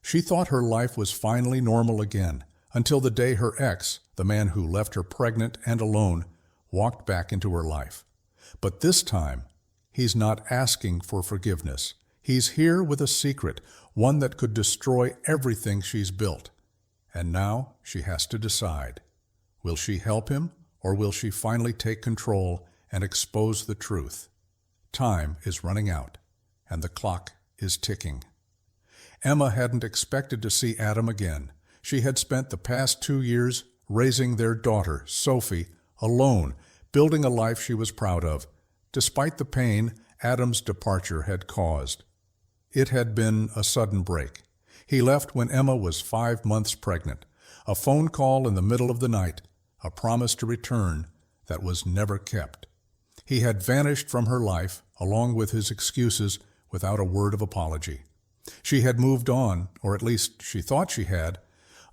She thought her life was finally normal again, until the day her ex, the man who left her pregnant and alone, walked back into her life. But this time, he's not asking for forgiveness. He's here with a secret, one that could destroy everything she's built. And now she has to decide. Will she help him, or will she finally take control and expose the truth? Time is running out, and the clock is ticking. Emma hadn't expected to see Adam again. She had spent the past 2 years raising their daughter, Sophie, alone, building a life she was proud of, despite the pain Adam's departure had caused. It had been a sudden break. He left when Emma was 5 months pregnant, a phone call in the middle of the night, a promise to return that was never kept. He had vanished from her life, along with his excuses, without a word of apology. She had moved on, or at least she thought she had,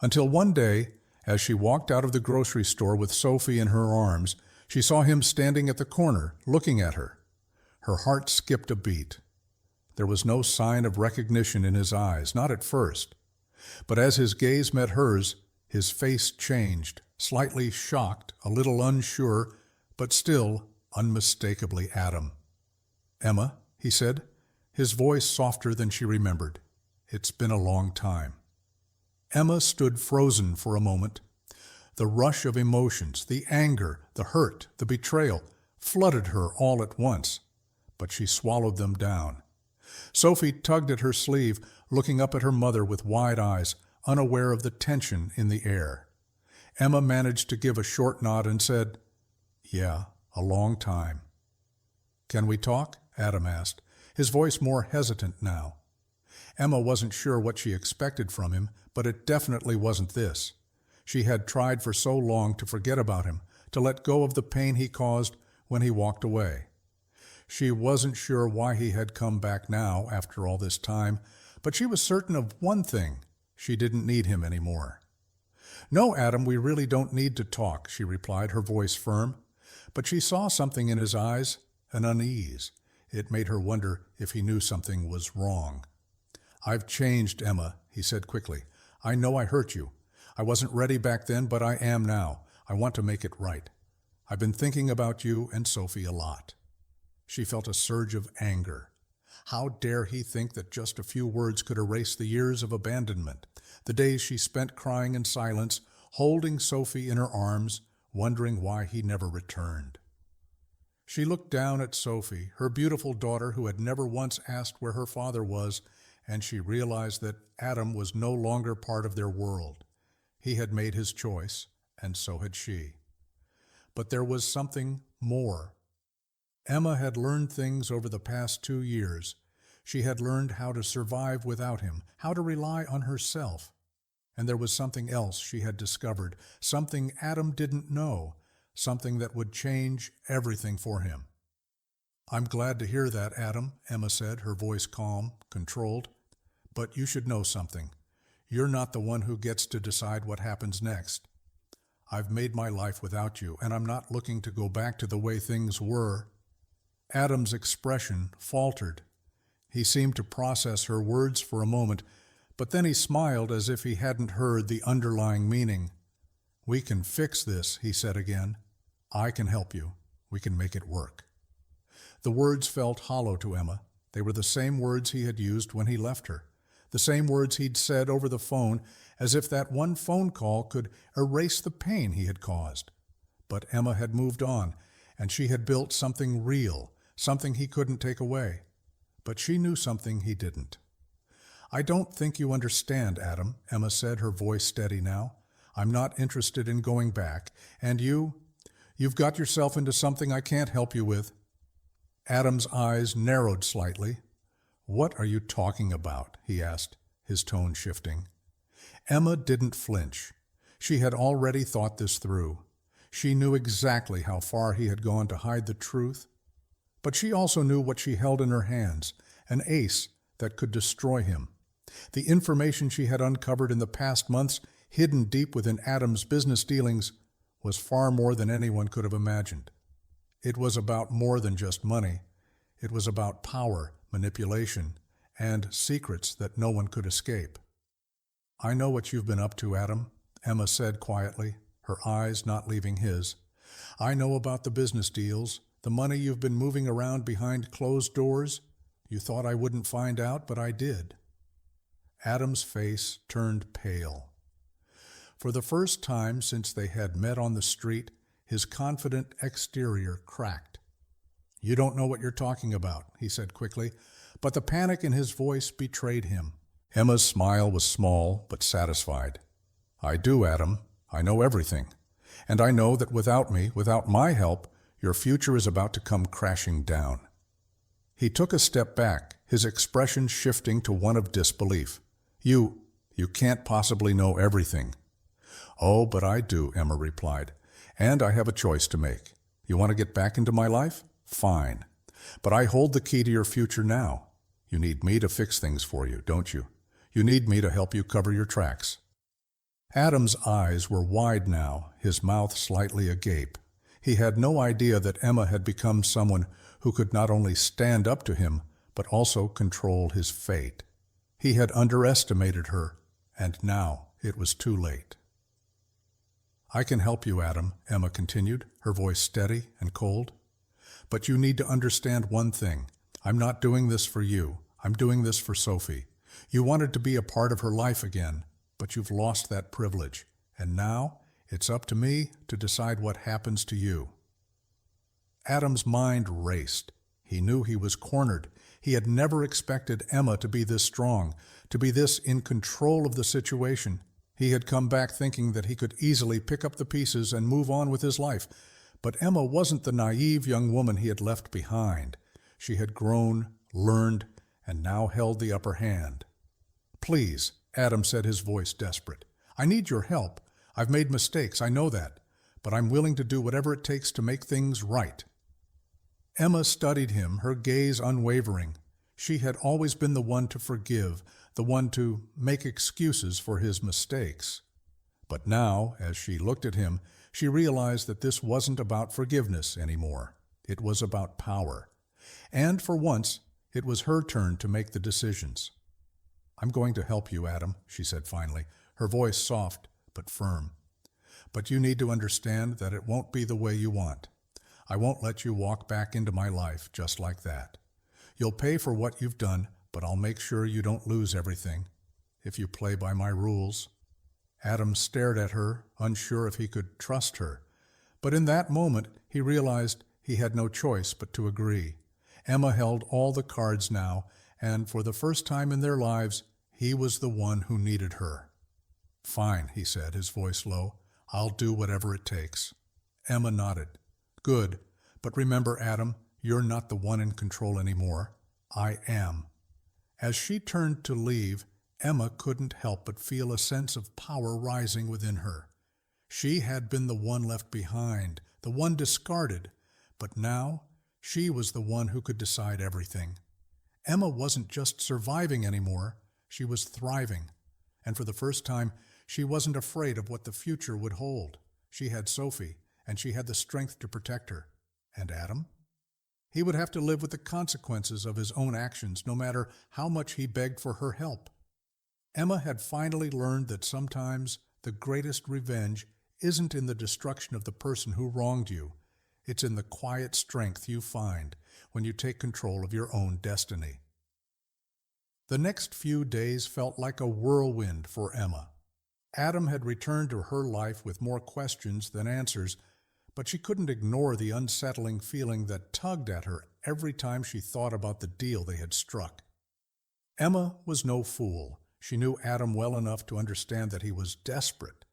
until one day, as she walked out of the grocery store with Sophie in her arms, she saw him standing at the corner, looking at her. Her heart skipped a beat. There was no sign of recognition in his eyes, not at first. But as his gaze met hers, his face changed, slightly shocked, a little unsure, but still unmistakably Adam. "Emma," he said, his voice softer than she remembered. "It's been a long time." Emma stood frozen for a moment. The rush of emotions, the anger, the hurt, the betrayal, flooded her all at once, but she swallowed them down. Sophie tugged at her sleeve, looking up at her mother with wide eyes, unaware of the tension in the air. Emma managed to give a short nod and said, "Yeah, a long time." "Can we talk?" Adam asked, his voice more hesitant now. Emma wasn't sure what she expected from him, but it definitely wasn't this. She had tried for so long to forget about him, to let go of the pain he caused when he walked away. She wasn't sure why he had come back now after all this time, but she was certain of one thing: she didn't need him anymore. "No, Adam, we really don't need to talk," she replied, her voice firm. But she saw something in his eyes, an unease. It made her wonder if he knew something was wrong. "I've changed, Emma," he said quickly. "I know I hurt you. I wasn't ready back then, but I am now. I want to make it right. I've been thinking about you and Sophie a lot." She felt a surge of anger. How dare he think that just a few words could erase the years of abandonment, the days she spent crying in silence, holding Sophie in her arms, wondering why he never returned. She looked down at Sophie, her beautiful daughter who had never once asked where her father was, and she realized that Adam was no longer part of their world. He had made his choice, and so had she. But there was something more. Emma had learned things over the past 2 years. She had learned how to survive without him, how to rely on herself. And there was something else she had discovered, something Adam didn't know, something that would change everything for him. "I'm glad to hear that, Adam," Emma said, her voice calm, controlled. "But you should know something. You're not the one who gets to decide what happens next. I've made my life without you, and I'm not looking to go back to the way things were." Adam's expression faltered. He seemed to process her words for a moment, but then he smiled as if he hadn't heard the underlying meaning. "We can fix this," he said again. "I can help you. We can make it work." The words felt hollow to Emma. They were the same words he had used when he left her, the same words he'd said over the phone, as if that one phone call could erase the pain he had caused. But Emma had moved on, and she had built something real, something he couldn't take away. But she knew something he didn't. "I don't think you understand, Adam," Emma said, her voice steady now. "I'm not interested in going back, and you've got yourself into something I can't help you with." Adam's eyes narrowed slightly. "What are you talking about?" he asked, his tone shifting. Emma didn't flinch. She had already thought this through. She knew exactly how far he had gone to hide the truth, but she also knew what she held in her hands, an ace that could destroy him. The information she had uncovered in the past months, hidden deep within Adam's business dealings, was far more than anyone could have imagined. It was about more than just money. It was about power, manipulation, and secrets that no one could escape. I know what you've been up to, Adam, Emma said quietly, her eyes not leaving his. I know about the business deals, the money you've been moving around behind closed doors. You thought I wouldn't find out, but I did. Adam's face turned pale. For the first time since they had met on the street, his confident exterior cracked. You don't know what you're talking about, he said quickly, but the panic in his voice betrayed him. Emma's smile was small but satisfied. I do, Adam. I know everything. And I know that without me, without my help, your future is about to come crashing down. He took a step back, his expression shifting to one of disbelief. You can't possibly know everything. Oh, but I do, Emma replied, and I have a choice to make. You want to get back into my life? Fine. But I hold the key to your future now. You need me to fix things for you, don't you? You need me to help you cover your tracks. Adam's eyes were wide now, his mouth slightly agape. He had no idea that Emma had become someone who could not only stand up to him, but also control his fate. He had underestimated her, and now it was too late. I can help you, Adam, Emma continued, her voice steady and cold. But you need to understand one thing. I'm not doing this for you. I'm doing this for Sophie. You wanted to be a part of her life again, but you've lost that privilege. And now it's up to me to decide what happens to you. Adam's mind raced. He knew he was cornered. He had never expected Emma to be this strong, to be this in control of the situation. He had come back thinking that he could easily pick up the pieces and move on with his life. But Emma wasn't the naive young woman he had left behind. She had grown, learned, and now held the upper hand. Please, Adam said, his voice desperate. I need your help. I've made mistakes, I know that. But I'm willing to do whatever it takes to make things right. Emma studied him, her gaze unwavering. She had always been the one to forgive, the one to make excuses for his mistakes. But now, as she looked at him, she realized that this wasn't about forgiveness anymore. It was about power. And for once, it was her turn to make the decisions. I'm going to help you, Adam, she said finally, her voice soft but firm. But you need to understand that it won't be the way you want. I won't let you walk back into my life just like that. You'll pay for what you've done, but I'll make sure you don't lose everything, if you play by my rules. Adam stared at her, unsure if he could trust her. But in that moment, he realized he had no choice but to agree. Emma held all the cards now, and for the first time in their lives, he was the one who needed her. Fine, he said, his voice low. I'll do whatever it takes. Emma nodded. Good, but remember, Adam, you're not the one in control anymore. I am. As she turned to leave, Emma couldn't help but feel a sense of power rising within her. She had been the one left behind, the one discarded, but now she was the one who could decide everything. Emma wasn't just surviving anymore, she was thriving. And for the first time, she wasn't afraid of what the future would hold. She had Sophie, and she had the strength to protect her. And Adam? He would have to live with the consequences of his own actions, no matter how much he begged for her help. Emma had finally learned that sometimes the greatest revenge isn't in the destruction of the person who wronged you. It's in the quiet strength you find when you take control of your own destiny. The next few days felt like a whirlwind for Emma. Adam had returned to her life with more questions than answers, but she couldn't ignore the unsettling feeling that tugged at her every time she thought about the deal they had struck. Emma was no fool. She knew Adam well enough to understand that he was desperate.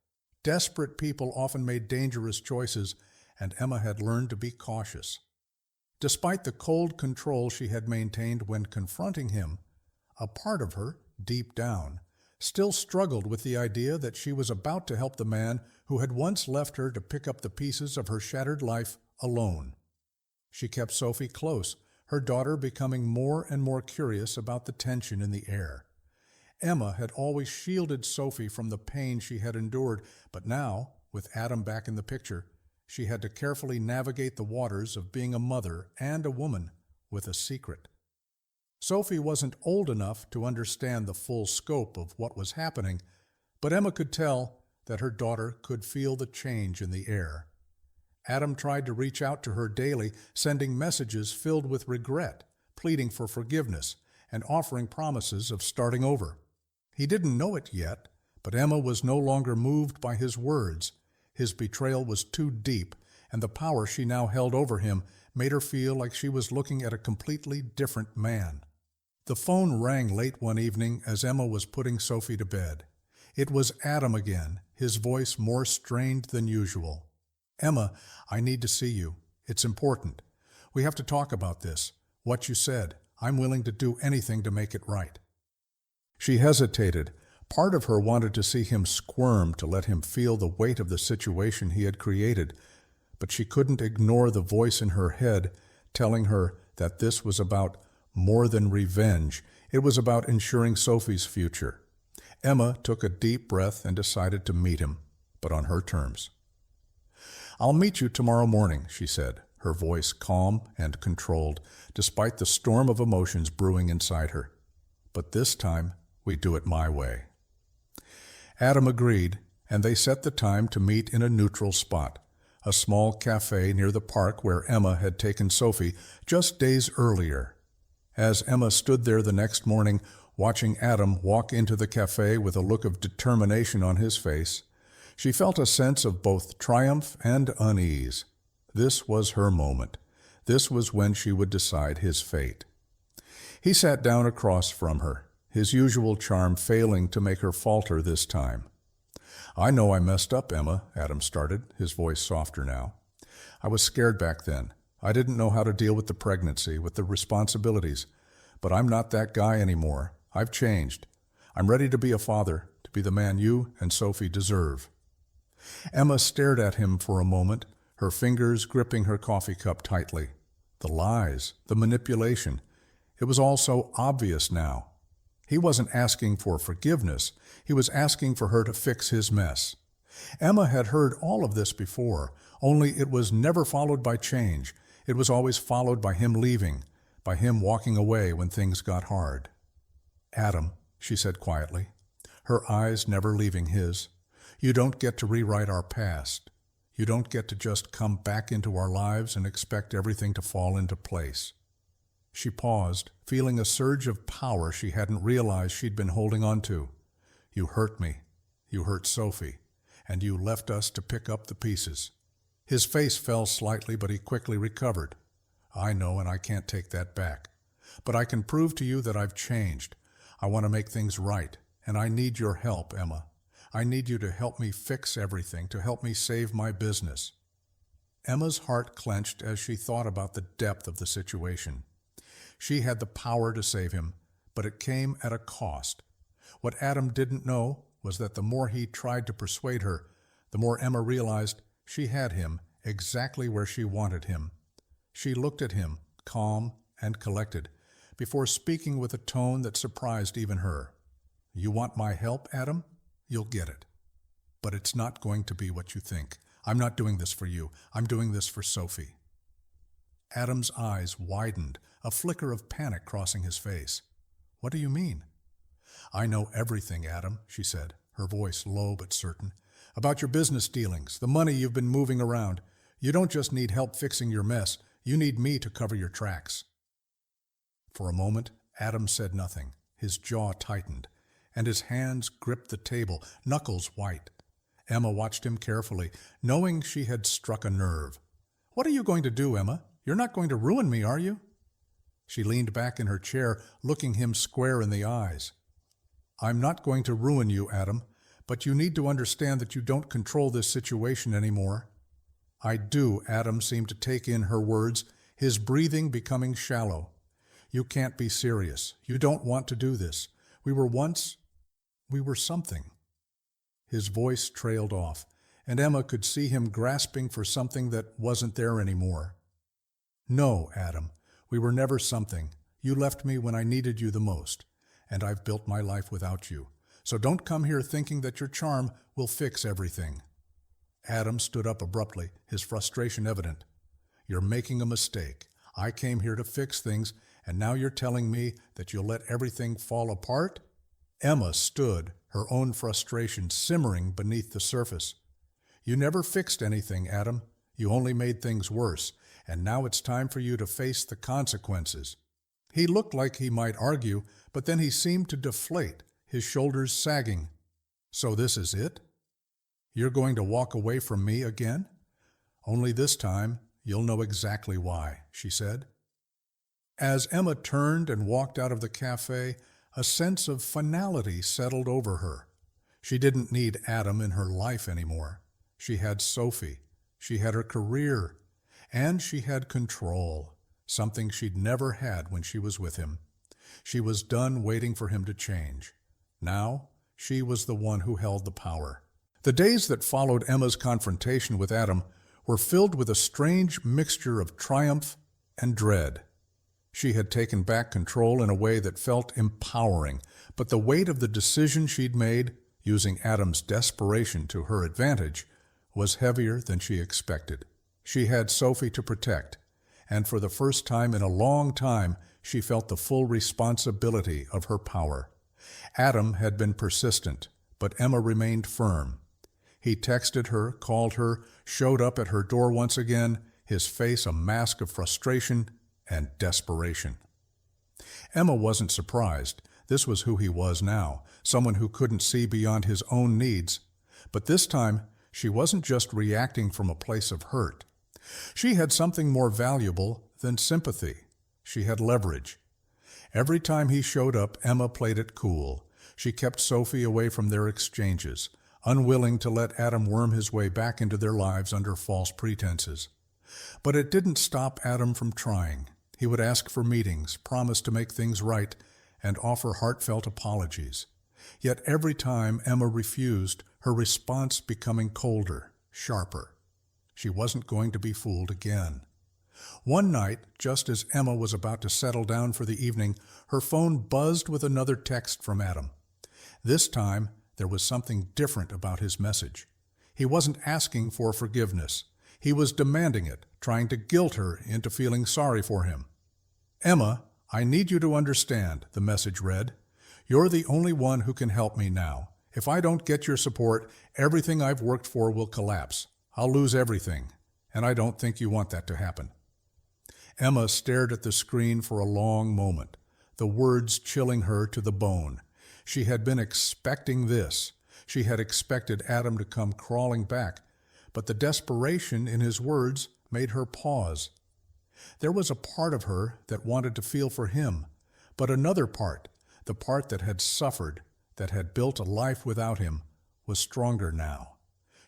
Desperate people often made dangerous choices, and Emma had learned to be cautious. Despite the cold control she had maintained when confronting him, a part of her, deep down, still struggled with the idea that she was about to help the man who had once left her to pick up the pieces of her shattered life alone. She kept Sophie close, her daughter becoming more and more curious about the tension in the air. Emma had always shielded Sophie from the pain she had endured, but now, with Adam back in the picture, she had to carefully navigate the waters of being a mother and a woman with a secret. Sophie wasn't old enough to understand the full scope of what was happening, But Emma could tell that her daughter could feel the change in the air. Adam tried to reach out to her daily, sending messages filled with regret, pleading for forgiveness, and offering promises of starting over. He didn't know it yet, but Emma was no longer moved by his words. His betrayal was too deep, and the power she now held over him made her feel like she was looking at a completely different man. The phone rang late one evening as Emma was putting Sophie to bed. It was Adam again, his voice more strained than usual. "Emma, I need to see you. It's important. We have to talk about this. What you said. I'm willing to do anything to make it right." She hesitated. Part of her wanted to see him squirm, to let him feel the weight of the situation he had created, but she couldn't ignore the voice in her head telling her that this was about more than revenge. It was about ensuring Sophie's future. Emma took a deep breath and decided to meet him, but on her terms. "I'll meet you tomorrow morning," she said, her voice calm and controlled, despite the storm of emotions brewing inside her. "But this time, we do it my way." Adam agreed, and they set the time to meet in a neutral spot, a small cafe near the park where Emma had taken Sophie just days earlier. As Emma stood there the next morning, watching Adam walk into the cafe with a look of determination on his face, she felt a sense of both triumph and unease. This was her moment. This was when she would decide his fate. He sat down across from her, his usual charm failing to make her falter this time. "I know I messed up, Emma," Adam started, his voice softer now. "I was scared back then. I didn't know how to deal with the pregnancy, with the responsibilities. But I'm not that guy anymore. I've changed. I'm ready to be a father, to be the man you and Sophie deserve." Emma stared at him for a moment, her fingers gripping her coffee cup tightly. The lies, the manipulation. It was all so obvious now. He wasn't asking for forgiveness. He was asking for her to fix his mess. Emma had heard all of this before, only it was never followed by change. It was always followed by him leaving, by him walking away when things got hard. "Adam," she said quietly, her eyes never leaving his, "you don't get to rewrite our past. You don't get to just come back into our lives and expect everything to fall into place." She paused, feeling a surge of power she hadn't realized she'd been holding on to. "You hurt me. You hurt Sophie. And you left us to pick up the pieces." His face fell slightly, but he quickly recovered. "I know, and I can't take that back. But I can prove to you that I've changed. I want to make things right, and I need your help, Emma. I need you to help me fix everything, to help me save my business." Emma's heart clenched as she thought about the depth of the situation. She had the power to save him, but it came at a cost. What Adam didn't know was that the more he tried to persuade her, the more Emma realized she had him exactly where she wanted him. She looked at him, calm and collected, before speaking with a tone that surprised even her. "You want my help, Adam? You'll get it. But it's not going to be what you think. I'm not doing this for you. I'm doing this for Sophie." Adam's eyes widened, a flicker of panic crossing his face. "What do you mean?" "I know everything, Adam," she said, her voice low but certain, "about your business dealings, the money you've been moving around. You don't just need help fixing your mess. You need me to cover your tracks." For a moment, Adam said nothing. His jaw tightened, and his hands gripped the table, knuckles white. Emma watched him carefully, knowing she had struck a nerve. "What are you going to do, Emma? You're not going to ruin me, are you?" She leaned back in her chair, looking him square in the eyes. "I'm not going to ruin you, Adam, but you need to understand that you don't control this situation anymore." "I do," Adam seemed to take in her words, his breathing becoming shallow. "You can't be serious. You don't want to do this. We were something." His voice trailed off, and Emma could see him grasping for something that wasn't there anymore. "No, Adam, we were never something. You left me when I needed you the most, and I've built my life without you. So don't come here thinking that your charm will fix everything." Adam stood up abruptly, his frustration evident. "You're making a mistake. I came here to fix things, and now you're telling me that you'll let everything fall apart?" Emma stood, her own frustration simmering beneath the surface. "You never fixed anything, Adam. You only made things worse, and now it's time for you to face the consequences." He looked like he might argue, but then he seemed to deflate, his shoulders sagging. "So this is it? You're going to walk away from me again? Only this time you'll know exactly why," she said. As Emma turned and walked out of the cafe, a sense of finality settled over her. She didn't need Adam in her life anymore. She had Sophie, she had her career, and she had control, something she'd never had when she was with him. She was done waiting for him to change. Now, she was the one who held the power. The days that followed Emma's confrontation with Adam were filled with a strange mixture of triumph and dread. She had taken back control in a way that felt empowering, but the weight of the decision she'd made, using Adam's desperation to her advantage, was heavier than she expected. She had Sophie to protect, and for the first time in a long time, she felt the full responsibility of her power. Adam had been persistent, but Emma remained firm. He texted her, called her, showed up at her door once again, his face a mask of frustration and desperation. Emma wasn't surprised. This was who he was now, someone who couldn't see beyond his own needs. But this time, she wasn't just reacting from a place of hurt. She had something more valuable than sympathy. She had leverage. Every time he showed up, Emma played it cool. She kept Sophie away from their exchanges, unwilling to let Adam worm his way back into their lives under false pretenses. But it didn't stop Adam from trying. He would ask for meetings, promise to make things right, and offer heartfelt apologies. Yet every time Emma refused, her response becoming colder, sharper. She wasn't going to be fooled again. One night, just as Emma was about to settle down for the evening, her phone buzzed with another text from Adam. This time, there was something different about his message. He wasn't asking for forgiveness. He was demanding it, trying to guilt her into feeling sorry for him. "Emma, I need you to understand," the message read. "You're the only one who can help me now. If I don't get your support, everything I've worked for will collapse. I'll lose everything, and I don't think you want that to happen." Emma stared at the screen for a long moment, the words chilling her to the bone. She had been expecting this. She had expected Adam to come crawling back, but the desperation in his words made her pause. There was a part of her that wanted to feel for him, but another part, the part that had suffered, that had built a life without him, was stronger now.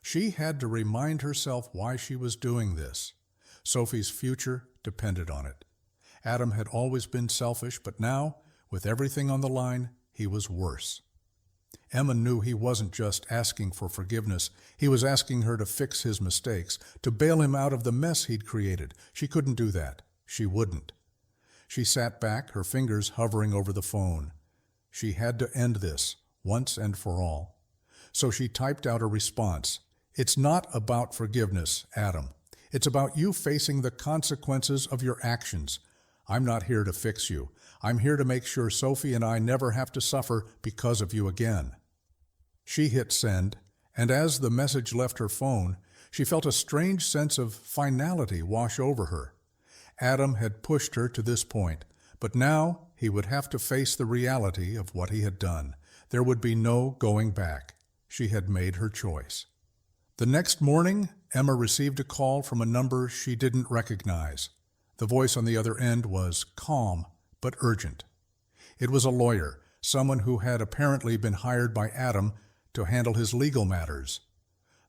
She had to remind herself why she was doing this. Sophie's future depended on it. Adam had always been selfish, but now, with everything on the line, he was worse. Emma knew he wasn't just asking for forgiveness. He was asking her to fix his mistakes, to bail him out of the mess he'd created. She couldn't do that. She wouldn't. She sat back, her fingers hovering over the phone. She had to end this, once and for all. So she typed out a response. "It's not about forgiveness, Adam. It's about you facing the consequences of your actions. I'm not here to fix you. I'm here to make sure Sophie and I never have to suffer because of you again." She hit send, and as the message left her phone, she felt a strange sense of finality wash over her. Adam had pushed her to this point, but now he would have to face the reality of what he had done. There would be no going back. She had made her choice. The next morning, Emma received a call from a number she didn't recognize. The voice on the other end was calm but urgent. It was a lawyer, someone who had apparently been hired by Adam to handle his legal matters.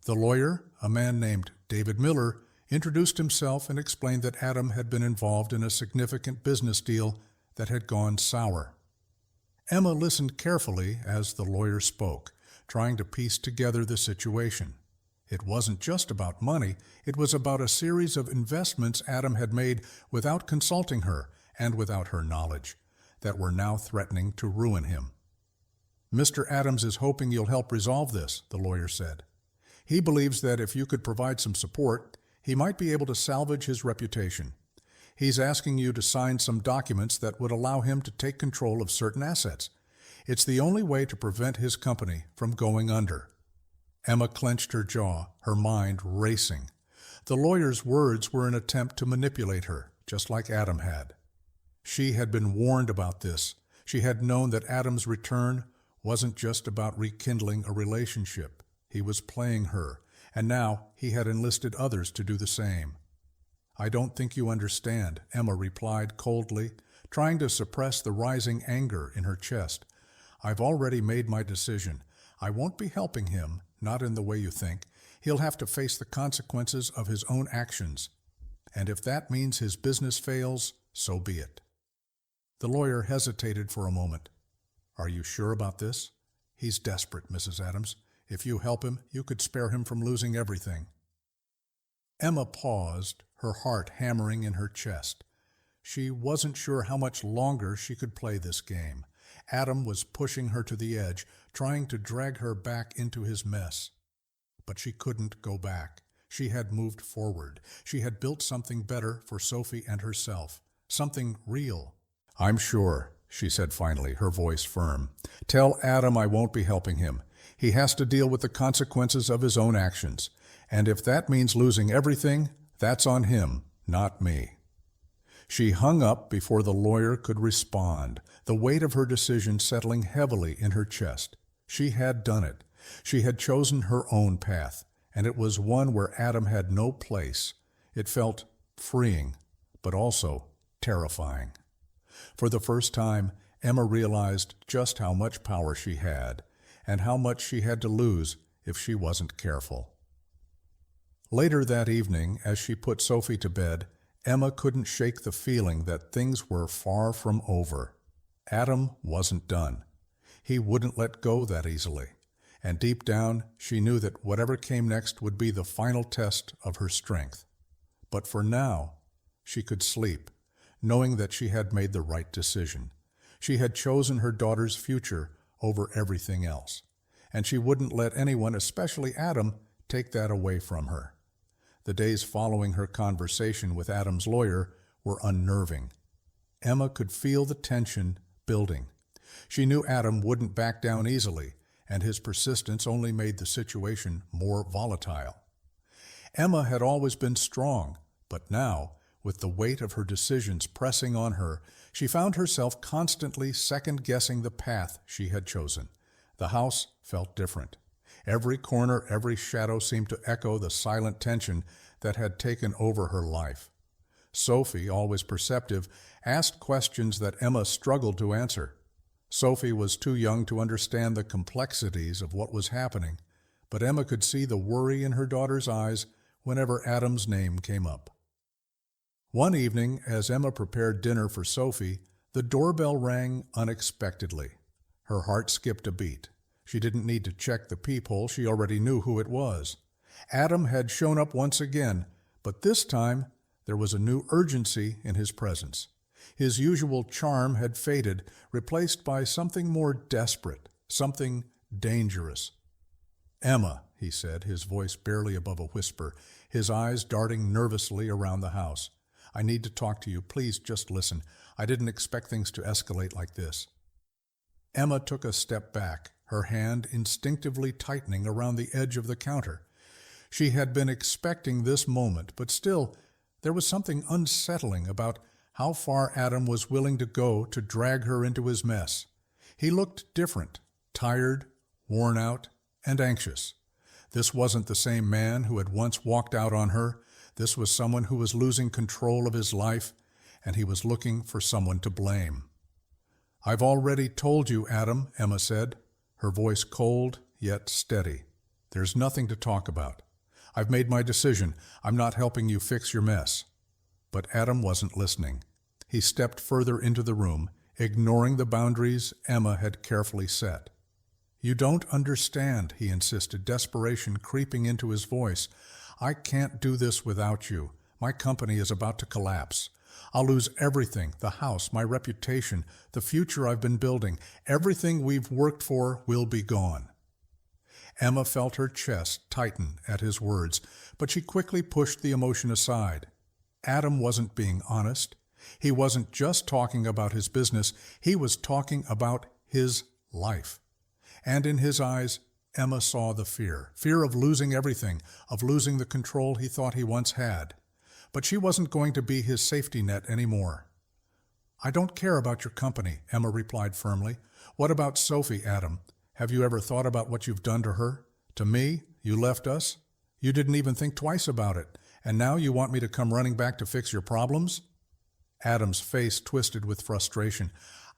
The lawyer, a man named David Miller, introduced himself and explained that Adam had been involved in a significant business deal that had gone sour. Emma listened carefully as the lawyer spoke, trying to piece together the situation. It wasn't just about money, it was about a series of investments Adam had made without consulting her and without her knowledge, that were now threatening to ruin him. "Mr. Adams is hoping you'll help resolve this," the lawyer said. "He believes that if you could provide some support, he might be able to salvage his reputation. He's asking you to sign some documents that would allow him to take control of certain assets. It's the only way to prevent his company from going under. Emma clenched her jaw, her mind racing. The lawyer's words were an attempt to manipulate her, just like Adam had. She had been warned about this. She had known that Adam's return wasn't just about rekindling a relationship. He was playing her, and now he had enlisted others to do the same. "I don't think you understand," Emma replied coldly, trying to suppress the rising anger in her chest. "I've already made my decision. I won't be helping him, not in the way you think. He'll have to face the consequences of his own actions. And if that means his business fails, so be it." The lawyer hesitated for a moment. "Are you sure about this?" "He's desperate, Mrs. Adams. If you help him, you could spare him from losing everything." Emma paused, her heart hammering in her chest. She wasn't sure how much longer she could play this game. Adam was pushing her to the edge, trying to drag her back into his mess. But she couldn't go back. She had moved forward. She had built something better for Sophie and herself, something real. "I'm sure," she said finally, her voice firm. "Tell Adam I won't be helping him. He has to deal with the consequences of his own actions. And if that means losing everything, that's on him, not me." She hung up before the lawyer could respond, the weight of her decision settling heavily in her chest. She had done it. She had chosen her own path, and it was one where Adam had no place. It felt freeing, but also terrifying. For the first time, Emma realized just how much power she had, and how much she had to lose if she wasn't careful. Later that evening, as she put Sophie to bed, Emma couldn't shake the feeling that things were far from over. Adam wasn't done. He wouldn't let go that easily. And deep down, she knew that whatever came next would be the final test of her strength. But for now, she could sleep, knowing that she had made the right decision. She had chosen her daughter's future over everything else, and she wouldn't let anyone, especially Adam, take that away from her. The days following her conversation with Adam's lawyer were unnerving. Emma could feel the tension building. She knew Adam wouldn't back down easily, and his persistence only made the situation more volatile. Emma had always been strong, but now, with the weight of her decisions pressing on her, she found herself constantly second-guessing the path she had chosen. The house felt different. Every corner, every shadow seemed to echo the silent tension that had taken over her life. Sophie, always perceptive, asked questions that Emma struggled to answer. Sophie was too young to understand the complexities of what was happening, but Emma could see the worry in her daughter's eyes whenever Adam's name came up. One evening, as Emma prepared dinner for Sophie, the doorbell rang unexpectedly. Her heart skipped a beat. She didn't need to check the peephole. She already knew who it was. Adam had shown up once again, but this time there was a new urgency in his presence. His usual charm had faded, replaced by something more desperate, something dangerous. "Emma," he said, his voice barely above a whisper, his eyes darting nervously around the house. "I need to talk to you. Please just listen. I didn't expect things to escalate like this." Emma took a step back, her hand instinctively tightening around the edge of the counter. She had been expecting this moment, but still, there was something unsettling about how far Adam was willing to go to drag her into his mess. He looked different, tired, worn out, and anxious. This wasn't the same man who had once walked out on her. This was someone who was losing control of his life, and he was looking for someone to blame. "I've already told you, Adam," Emma said, her voice cold yet steady. "There's nothing to talk about. I've made my decision. I'm not helping you fix your mess." But Adam wasn't listening. He stepped further into the room, ignoring the boundaries Emma had carefully set. "You don't understand," he insisted, desperation creeping into his voice. "I can't do this without you. My company is about to collapse. I'll lose everything, the house, my reputation, the future I've been building. Everything we've worked for will be gone." Emma felt her chest tighten at his words, but she quickly pushed the emotion aside. Adam wasn't being honest. He wasn't just talking about his business. He was talking about his life. And in his eyes, Emma saw the fear of losing everything, of losing the control he thought he once had. But she wasn't going to be his safety net anymore. "I don't care about your company," Emma replied firmly. "What about Sophie, Adam? Have you ever thought about what you've done to her? To me, you left us. You didn't even think twice about it. And now you want me to come running back to fix your problems?" Adam's face twisted with frustration.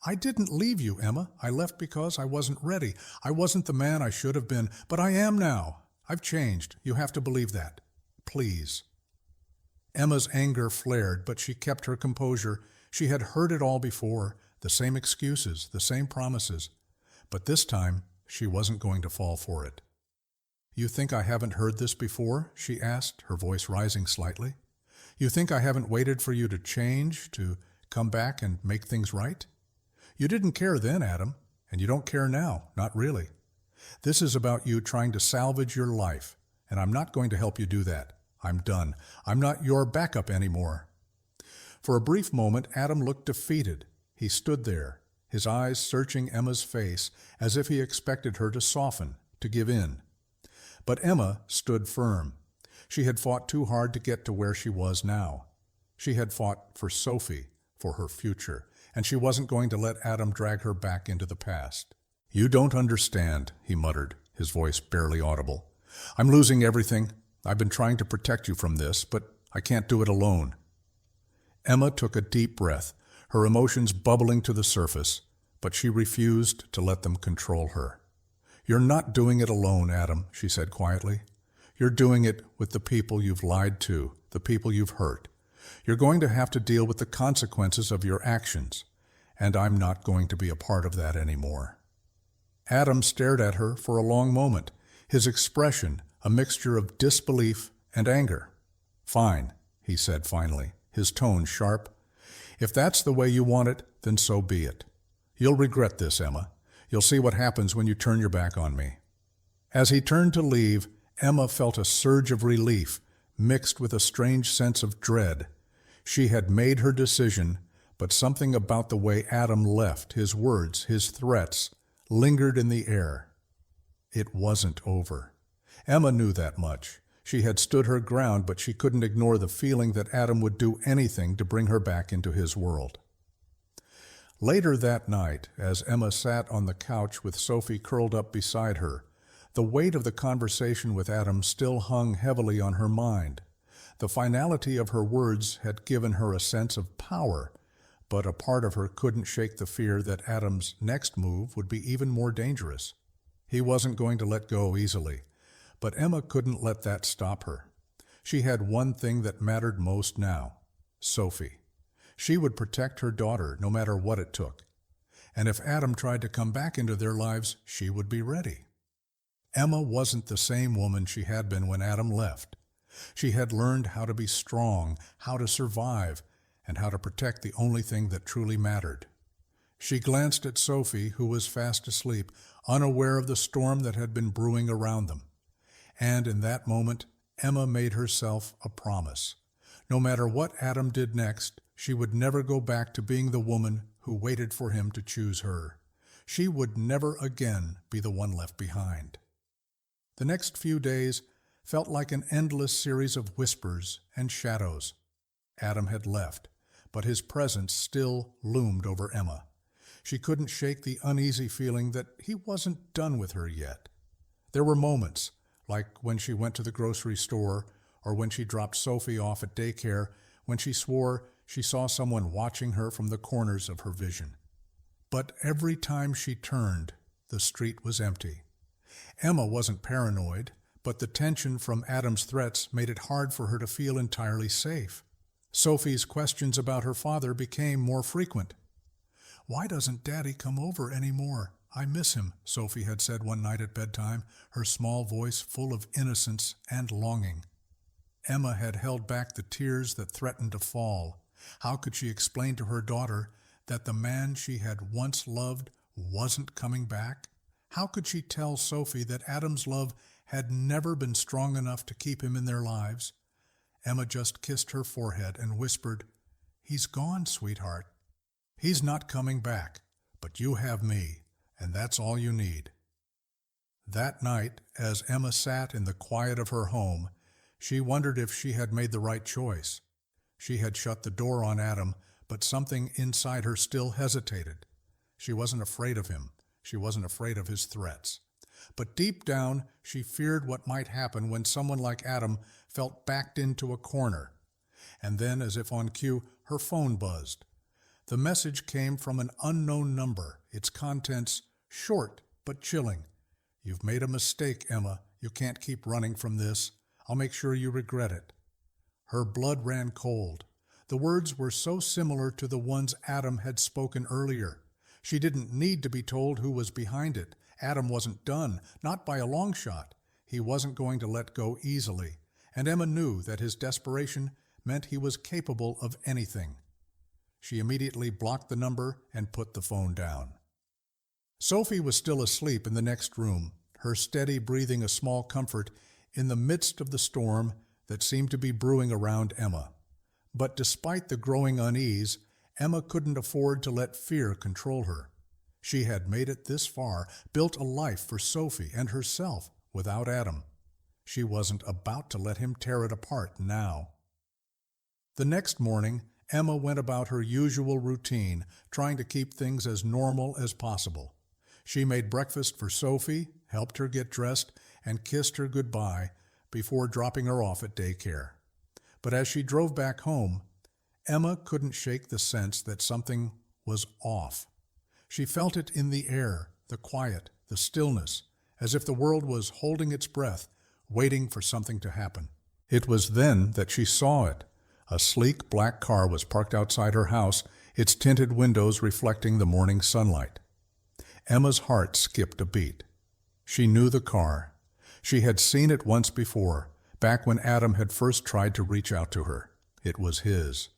"I didn't leave you, Emma. I left because I wasn't ready. I wasn't the man I should have been, but I am now. I've changed. You have to believe that. Please." Emma's anger flared, but she kept her composure. She had heard it all before, the same excuses, the same promises. But this time, she wasn't going to fall for it. "You think I haven't heard this before?" she asked, her voice rising slightly. "You think I haven't waited for you to change, to come back and make things right? You didn't care then, Adam, and you don't care now, not really. This is about you trying to salvage your life, and I'm not going to help you do that. I'm done. I'm not your backup anymore." For a brief moment, Adam looked defeated. He stood there, his eyes searching Emma's face as if he expected her to soften, to give in. But Emma stood firm. She had fought too hard to get to where she was now. She had fought for Sophie, for her future, and she wasn't going to let Adam drag her back into the past. "You don't understand," he muttered, his voice barely audible. "I'm losing everything. I've been trying to protect you from this, but I can't do it alone." Emma took a deep breath, her emotions bubbling to the surface, but she refused to let them control her. "You're not doing it alone, Adam," she said quietly. "You're doing it with the people you've lied to, the people you've hurt. You're going to have to deal with the consequences of your actions, and I'm not going to be a part of that anymore." Adam stared at her for a long moment, his expression a mixture of disbelief and anger. "Fine," he said finally, his tone sharp. "If that's the way you want it, then so be it. You'll regret this, Emma. You'll see what happens when you turn your back on me." As he turned to leave, Emma felt a surge of relief, mixed with a strange sense of dread. She had made her decision, but something about the way Adam left, his words, his threats, lingered in the air. It wasn't over. Emma knew that much. She had stood her ground, but she couldn't ignore the feeling that Adam would do anything to bring her back into his world. Later that night, as Emma sat on the couch with Sophie curled up beside her, the weight of the conversation with Adam still hung heavily on her mind. The finality of her words had given her a sense of power, but a part of her couldn't shake the fear that Adam's next move would be even more dangerous. He wasn't going to let go easily, but Emma couldn't let that stop her. She had one thing that mattered most now: Sophie. She would protect her daughter no matter what it took. And if Adam tried to come back into their lives, she would be ready. Emma wasn't the same woman she had been when Adam left. She had learned how to be strong, how to survive, and how to protect the only thing that truly mattered. She glanced at Sophie, who was fast asleep, unaware of the storm that had been brewing around them. And in that moment, Emma made herself a promise. No matter what Adam did next, she would never go back to being the woman who waited for him to choose her. She would never again be the one left behind. The next few days felt like an endless series of whispers and shadows. Adam had left, but his presence still loomed over Emma. She couldn't shake the uneasy feeling that he wasn't done with her yet. There were moments, like when she went to the grocery store or when she dropped Sophie off at daycare, when she swore she saw someone watching her from the corners of her vision. But every time she turned, the street was empty. Emma wasn't paranoid, but the tension from Adam's threats made it hard for her to feel entirely safe. Sophie's questions about her father became more frequent. "Why doesn't Daddy come over anymore? I miss him," Sophie had said one night at bedtime, her small voice full of innocence and longing. Emma had held back the tears that threatened to fall. How could she explain to her daughter that the man she had once loved wasn't coming back? How could she tell Sophie that Adam's love had never been strong enough to keep him in their lives? Emma just kissed her forehead and whispered, "He's gone, sweetheart. He's not coming back, but you have me, and that's all you need. That night, as Emma sat in the quiet of her home, she wondered if she had made the right choice. She had shut the door on Adam, but something inside her still hesitated. She wasn't afraid of him. She wasn't afraid of his threats. But deep down, she feared what might happen when someone like Adam felt backed into a corner. And then, as if on cue, her phone buzzed. The message came from an unknown number, its contents short but chilling. "You've made a mistake, Emma. You can't keep running from this. I'll make sure you regret it." Her blood ran cold. The words were so similar to the ones Adam had spoken earlier. She didn't need to be told who was behind it. Adam wasn't done, not by a long shot. He wasn't going to let go easily, and Emma knew that his desperation meant he was capable of anything. She immediately blocked the number and put the phone down. Sophie was still asleep in the next room, her steady breathing a small comfort in the midst of the storm that seemed to be brewing around Emma. But despite the growing unease, Emma couldn't afford to let fear control her. She had made it this far, built a life for Sophie and herself without Adam. She wasn't about to let him tear it apart now. The next morning, Emma went about her usual routine, trying to keep things as normal as possible. She made breakfast for Sophie, helped her get dressed, and kissed her goodbye before dropping her off at daycare. But as she drove back home, Emma couldn't shake the sense that something was off. She felt it in the air, the quiet, the stillness, as if the world was holding its breath, waiting for something to happen. It was then that she saw it. A sleek black car was parked outside her house, its tinted windows reflecting the morning sunlight. Emma's heart skipped a beat. She knew the car. She had seen it once before, back when Adam had first tried to reach out to her. It was his.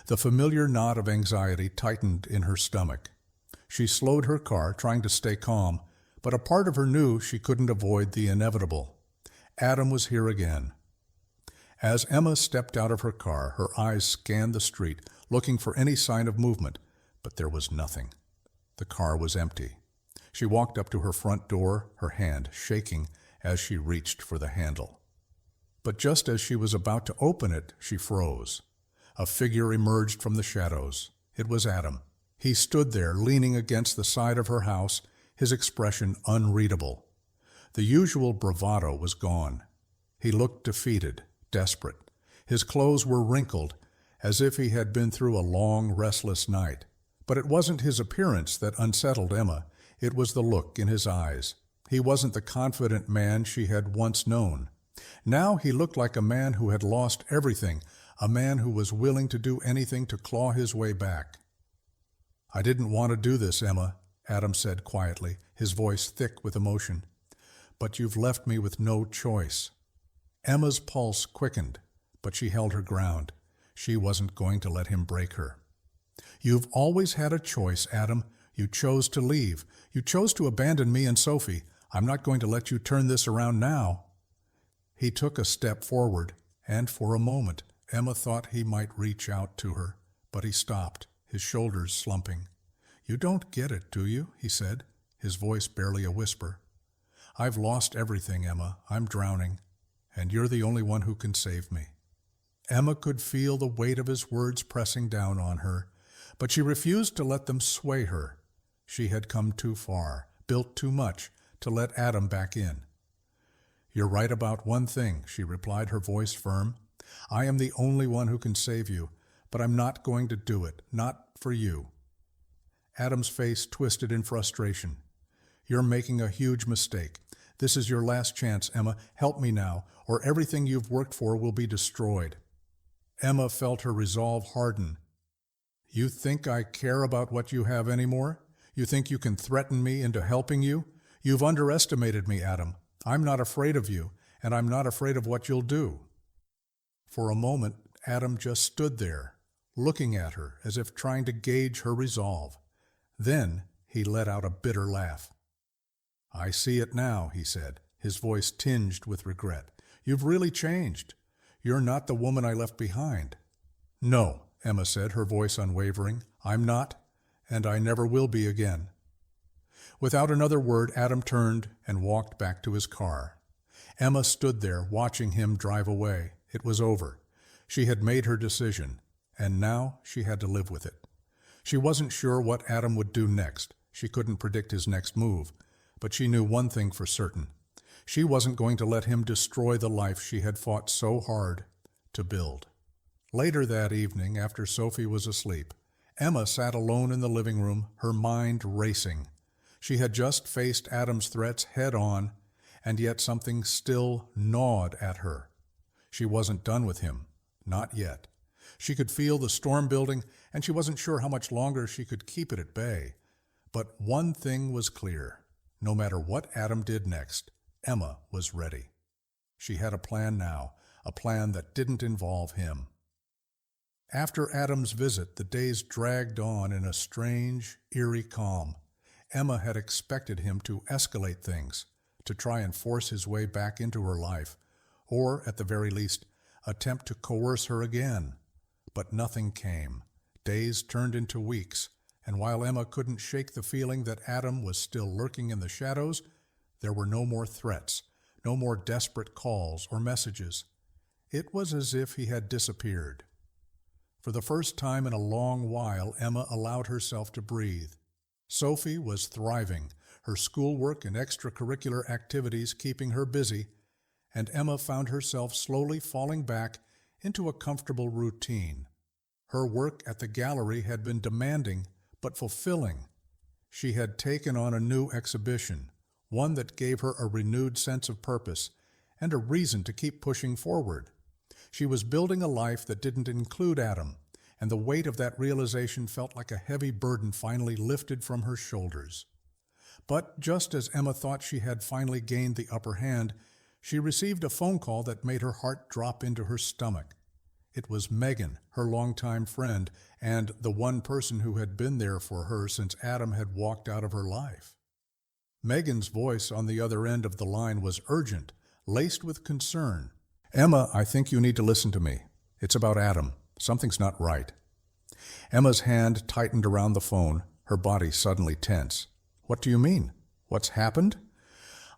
The familiar knot of anxiety tightened in her stomach. She slowed her car, trying to stay calm, but a part of her knew she couldn't avoid the inevitable. Adam was here again. As Emma stepped out of her car, her eyes scanned the street, looking for any sign of movement, but there was nothing. The car was empty. She walked up to her front door, her hand shaking as she reached for the handle. But just as she was about to open it, she froze. A figure emerged from the shadows. It was Adam. He stood there, leaning against the side of her house, his expression unreadable. The usual bravado was gone. He looked defeated, desperate. His clothes were wrinkled, as if he had been through a long, restless night. But it wasn't his appearance that unsettled Emma. It was the look in his eyes. He wasn't the confident man she had once known. Now he looked like a man who had lost everything, a man who was willing to do anything to claw his way back. "I didn't want to do this, Emma," Adam said quietly, his voice thick with emotion. "But you've left me with no choice." Emma's pulse quickened, but she held her ground. She wasn't going to let him break her. "You've always had a choice, Adam. You chose to leave. You chose to abandon me and Sophie. I'm not going to let you turn this around now." He took a step forward, and for a moment, Emma thought he might reach out to her, but he stopped, his shoulders slumping. "You don't get it, do you?" he said, his voice barely a whisper. "I've lost everything, Emma. I'm drowning, and you're the only one who can save me." Emma could feel the weight of his words pressing down on her, but she refused to let them sway her. She had come too far, built too much, to let Adam back in. "You're right about one thing," she replied, her voice firm. "I am the only one who can save you, but I'm not going to do it, not for you." Adam's face twisted in frustration. "You're making a huge mistake. This is your last chance, Emma. Help me now, or everything you've worked for will be destroyed." Emma felt her resolve harden. "You think I care about what you have anymore? You think you can threaten me into helping you? You've underestimated me, Adam. I'm not afraid of you, and I'm not afraid of what you'll do." For a moment, Adam just stood there, looking at her as if trying to gauge her resolve. Then he let out a bitter laugh. "I see it now," he said, his voice tinged with regret. "You've really changed. You're not the woman I left behind." "No," Emma said, her voice unwavering. "I'm not, and I never will be again." Without another word, Adam turned and walked back to his car. Emma stood there watching him drive away. It was over. She had made her decision, and now she had to live with it. She wasn't sure what Adam would do next. She couldn't predict his next move, but she knew one thing for certain. She wasn't going to let him destroy the life she had fought so hard to build. Later that evening, after Sophie was asleep, Emma sat alone in the living room, her mind racing. She had just faced Adam's threats head on, and yet something still gnawed at her. She wasn't done with him, not yet. She could feel the storm building, and she wasn't sure how much longer she could keep it at bay. But one thing was clear. No matter what Adam did next, Emma was ready. She had a plan now, a plan that didn't involve him. After Adam's visit, the days dragged on in a strange, eerie calm. Emma had expected him to escalate things, to try and force his way back into her life, or, at the very least, attempt to coerce her again. But nothing came. Days turned into weeks, and while Emma couldn't shake the feeling that Adam was still lurking in the shadows, there were no more threats, no more desperate calls or messages. It was as if he had disappeared. For the first time in a long while, Emma allowed herself to breathe. Sophie was thriving, her schoolwork and extracurricular activities keeping her busy, and Emma found herself slowly falling back into a comfortable routine. Her work at the gallery had been demanding but fulfilling. She had taken on a new exhibition, one that gave her a renewed sense of purpose and a reason to keep pushing forward. She was building a life that didn't include Adam, and the weight of that realization felt like a heavy burden finally lifted from her shoulders. But just as Emma thought she had finally gained the upper hand, she received a phone call that made her heart drop into her stomach. It was Megan, her longtime friend, and the one person who had been there for her since Adam had walked out of her life. Megan's voice on the other end of the line was urgent, laced with concern. "Emma, I think you need to listen to me. It's about Adam. Something's not right." Emma's hand tightened around the phone, her body suddenly tense. "What do you mean? What's happened?"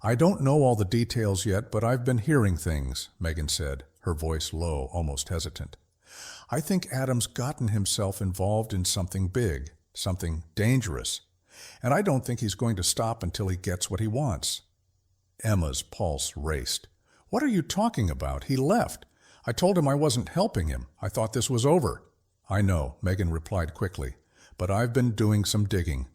"I don't know all the details yet, but I've been hearing things," Megan said, her voice low, almost hesitant. "I think Adam's gotten himself involved in something big, something dangerous, and I don't think he's going to stop until he gets what he wants." Emma's pulse raced. "What are you talking about? He left. I told him I wasn't helping him. I thought this was over." "I know," Megan replied quickly, "but I've been doing some digging,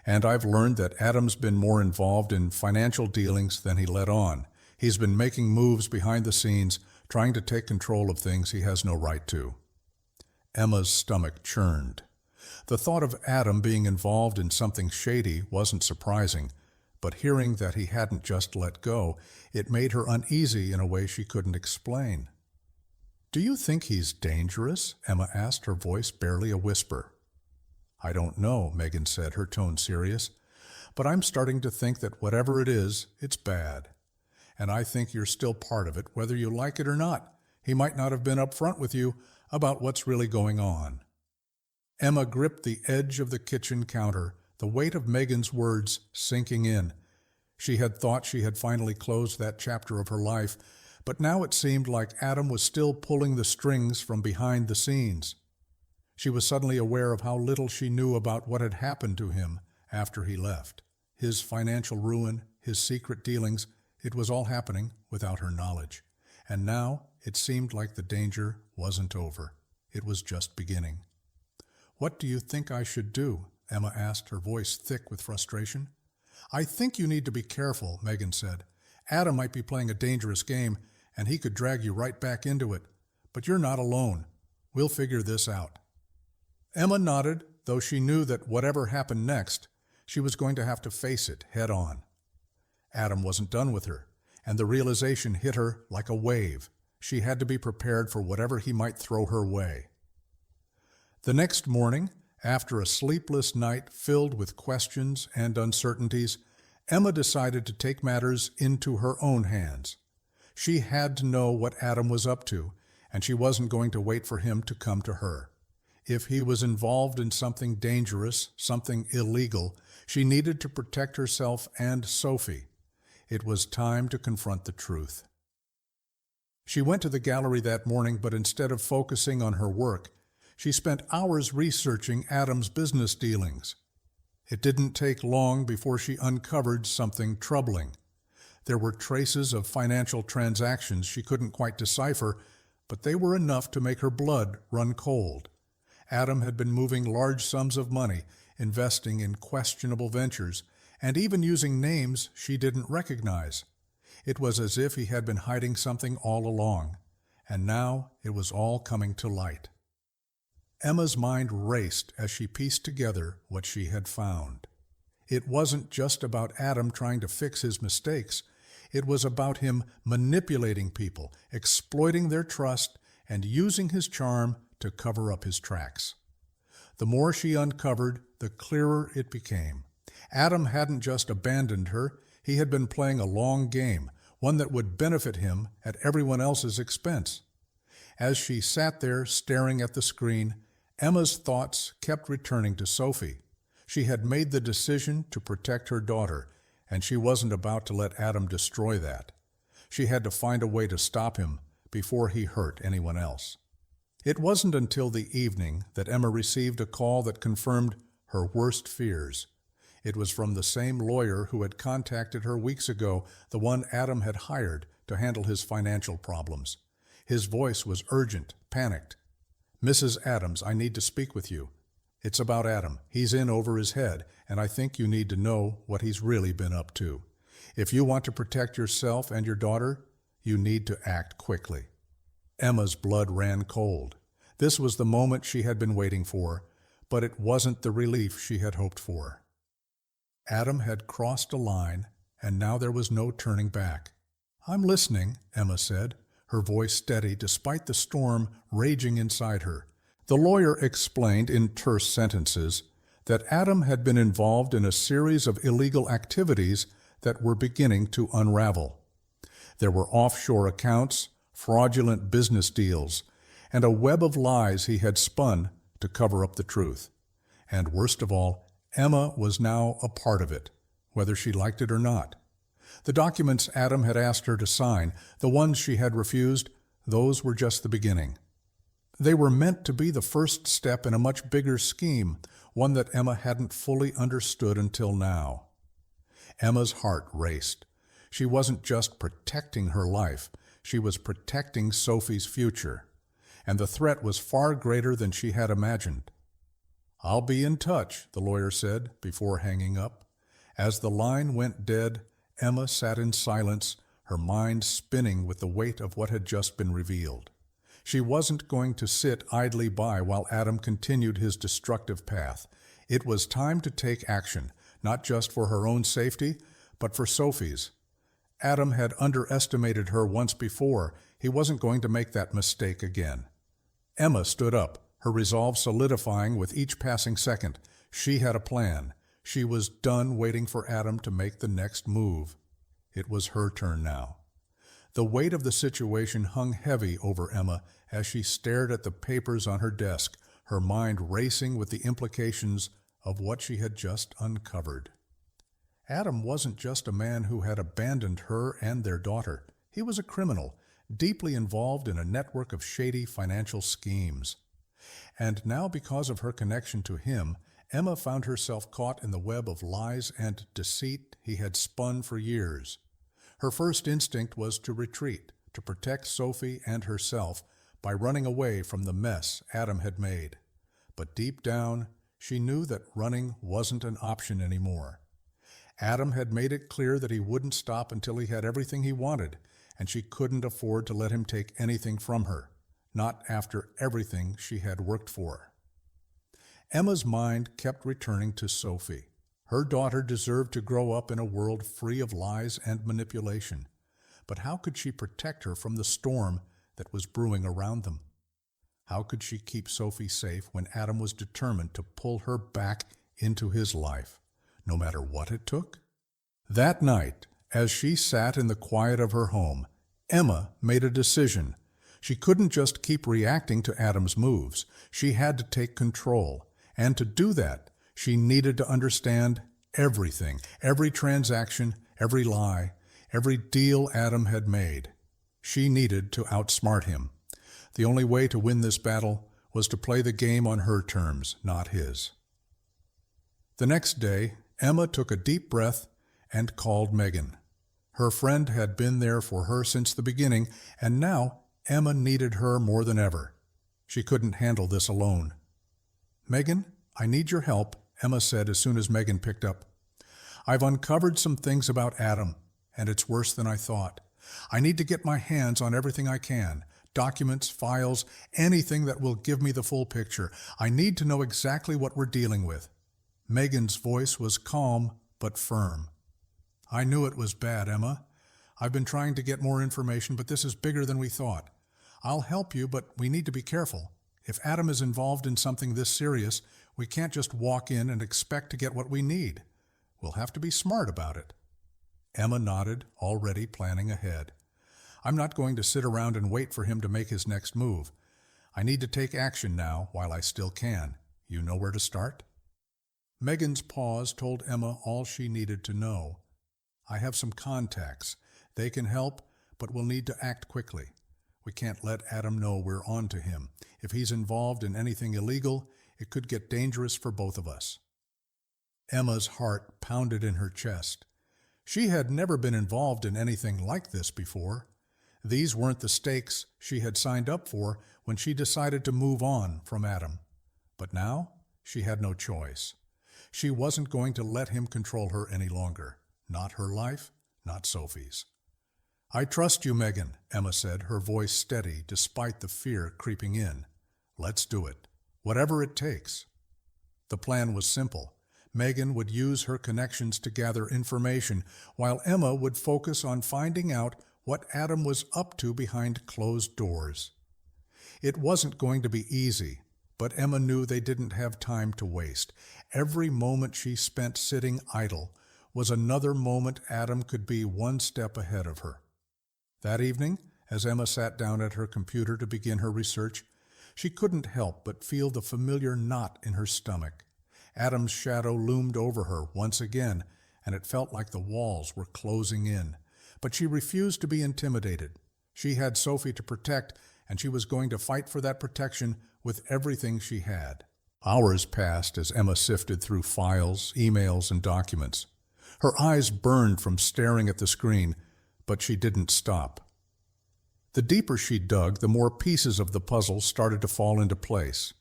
and I've learned that Adam's been more involved in financial dealings than he let on. He's been making moves behind the scenes, trying to take control of things he has no right to." Emma's stomach churned. The thought of Adam being involved in something shady wasn't surprising, but hearing that he hadn't just let go, it made her uneasy in a way she couldn't explain. "Do you think he's dangerous?" Emma asked, her voice barely a whisper. "I don't know," Megan said, her tone serious, "but I'm starting to think that whatever it is, it's bad. And I think you're still part of it, whether you like it or not. He might not have been upfront with you about what's really going on." Emma gripped the edge of the kitchen counter, the weight of Megan's words sinking in. She had thought she had finally closed that chapter of her life, but now it seemed like Adam was still pulling the strings from behind the scenes. She was suddenly aware of how little she knew about what had happened to him after he left. His financial ruin, his secret dealings, it was all happening without her knowledge. And now it seemed like the danger wasn't over. It was just beginning. "What do you think I should do?" Emma asked, her voice thick with frustration. "I think you need to be careful," Megan said. "Adam might be playing a dangerous game, and he could drag you right back into it. But you're not alone. We'll figure this out." Emma nodded, though she knew that whatever happened next, she was going to have to face it head on. Adam wasn't done with her, and the realization hit her like a wave. She had to be prepared for whatever he might throw her way. The next morning, after a sleepless night filled with questions and uncertainties, Emma decided to take matters into her own hands. She had to know what Adam was up to, and she wasn't going to wait for him to come to her. If he was involved in something dangerous, something illegal, she needed to protect herself and Sophie. It was time to confront the truth. She went to the gallery that morning, but instead of focusing on her work, she spent hours researching Adam's business dealings. It didn't take long before she uncovered something troubling. There were traces of financial transactions she couldn't quite decipher, but they were enough to make her blood run cold. Adam had been moving large sums of money, investing in questionable ventures, and even using names she didn't recognize. It was as if he had been hiding something all along, and now it was all coming to light. Emma's mind raced as she pieced together what she had found. It wasn't just about Adam trying to fix his mistakes. It was about him manipulating people, exploiting their trust, and using his charm to cover up his tracks. The more she uncovered, the clearer it became. Adam hadn't just abandoned her. He had been playing a long game, one that would benefit him at everyone else's expense. As she sat there staring at the screen, Emma's thoughts kept returning to Sophie. She had made the decision to protect her daughter, and she wasn't about to let Adam destroy that. She had to find a way to stop him before he hurt anyone else. It wasn't until the evening that Emma received a call that confirmed her worst fears. It was from the same lawyer who had contacted her weeks ago, the one Adam had hired to handle his financial problems. His voice was urgent, panicked. "Mrs. Adams, I need to speak with you. It's about Adam. He's in over his head, and I think you need to know what he's really been up to. If you want to protect yourself and your daughter, you need to act quickly." Emma's blood ran cold. This was the moment she had been waiting for, but it wasn't the relief she had hoped for. Adam had crossed a line, and now there was no turning back. "I'm listening," Emma said, her voice steady despite the storm raging inside her. The lawyer explained in terse sentences that Adam had been involved in a series of illegal activities that were beginning to unravel. There were offshore accounts, fraudulent business deals, and a web of lies he had spun to cover up the truth. And worst of all, Emma was now a part of it, whether she liked it or not. The documents Adam had asked her to sign, the ones she had refused, those were just the beginning. They were meant to be the first step in a much bigger scheme, one that Emma hadn't fully understood until now. Emma's heart raced. She wasn't just protecting her life, she was protecting Sophie's future. And the threat was far greater than she had imagined. "I'll be in touch," the lawyer said before hanging up. As the line went dead, Emma sat in silence, her mind spinning with the weight of what had just been revealed. She wasn't going to sit idly by while Adam continued his destructive path. It was time to take action, not just for her own safety, but for Sophie's. Adam had underestimated her once before. He wasn't going to make that mistake again. Emma stood up, her resolve solidifying with each passing second. She had a plan. She was done waiting for Adam to make the next move. It was her turn now. The weight of the situation hung heavy over Emma as she stared at the papers on her desk, her mind racing with the implications of what she had just uncovered. Adam wasn't just a man who had abandoned her and their daughter. He was a criminal, deeply involved in a network of shady financial schemes. And now, because of her connection to him, Emma found herself caught in the web of lies and deceit he had spun for years. Her first instinct was to retreat, to protect Sophie and herself by running away from the mess Adam had made. But deep down, she knew that running wasn't an option anymore. Adam had made it clear that he wouldn't stop until he had everything he wanted, and she couldn't afford to let him take anything from her, not after everything she had worked for. Emma's mind kept returning to Sophie. Her daughter deserved to grow up in a world free of lies and manipulation. But how could she protect her from the storm that was brewing around them? How could she keep Sophie safe when Adam was determined to pull her back into his life, no matter what it took? That night, as she sat in the quiet of her home, Emma made a decision. She couldn't just keep reacting to Adam's moves. She had to take control. And to do that, she needed to understand everything, every transaction, every lie, every deal Adam had made. She needed to outsmart him. The only way to win this battle was to play the game on her terms, not his. The next day, Emma took a deep breath and called Megan. Her friend had been there for her since the beginning, and now Emma needed her more than ever. She couldn't handle this alone. "Megan, I need your help," Emma said as soon as Megan picked up. "I've uncovered some things about Adam, and it's worse than I thought. I need to get my hands on everything I can. Documents, files, anything that will give me the full picture. I need to know exactly what we're dealing with." Megan's voice was calm but firm. "I knew it was bad, Emma. I've been trying to get more information, but this is bigger than we thought. I'll help you, but we need to be careful. If Adam is involved in something this serious, we can't just walk in and expect to get what we need. We'll have to be smart about it." Emma nodded, already planning ahead. "I'm not going to sit around and wait for him to make his next move. I need to take action now while I still can. You know where to start?" Megan's pause told Emma all she needed to know. "I have some contacts. They can help, but we'll need to act quickly. We can't let Adam know we're on to him. If he's involved in anything illegal, it could get dangerous for both of us." Emma's heart pounded in her chest. She had never been involved in anything like this before. These weren't the stakes she had signed up for when she decided to move on from Adam. But now she had no choice. She wasn't going to let him control her any longer. Not her life, not Sophie's. "I trust you, Megan," Emma said, her voice steady despite the fear creeping in. "Let's do it, whatever it takes." The plan was simple. Megan would use her connections to gather information, while Emma would focus on finding out what Adam was up to behind closed doors. It wasn't going to be easy, but Emma knew they didn't have time to waste. Every moment she spent sitting idle was another moment Adam could be one step ahead of her. That evening, as Emma sat down at her computer to begin her research, she couldn't help but feel the familiar knot in her stomach. Adam's shadow loomed over her once again, and it felt like the walls were closing in. But she refused to be intimidated. She had Sophie to protect, and she was going to fight for that protection with everything she had. Hours passed as Emma sifted through files, emails, and documents. Her eyes burned from staring at the screen, but she didn't stop. The deeper she dug, the more pieces of the puzzle started to fall into place.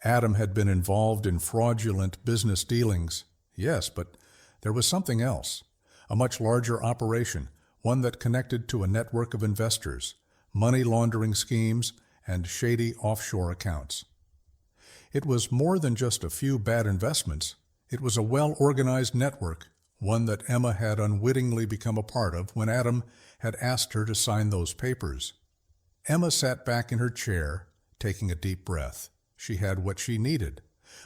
Adam had been involved in fraudulent business dealings, yes, but there was something else. A much larger operation, one that connected to a network of investors, money laundering schemes, and shady offshore accounts. It was more than just a few bad investments. It was a well-organized network, one that Emma had unwittingly become a part of when Adam had asked her to sign those papers. Emma sat back in her chair, taking a deep breath. She had what she needed,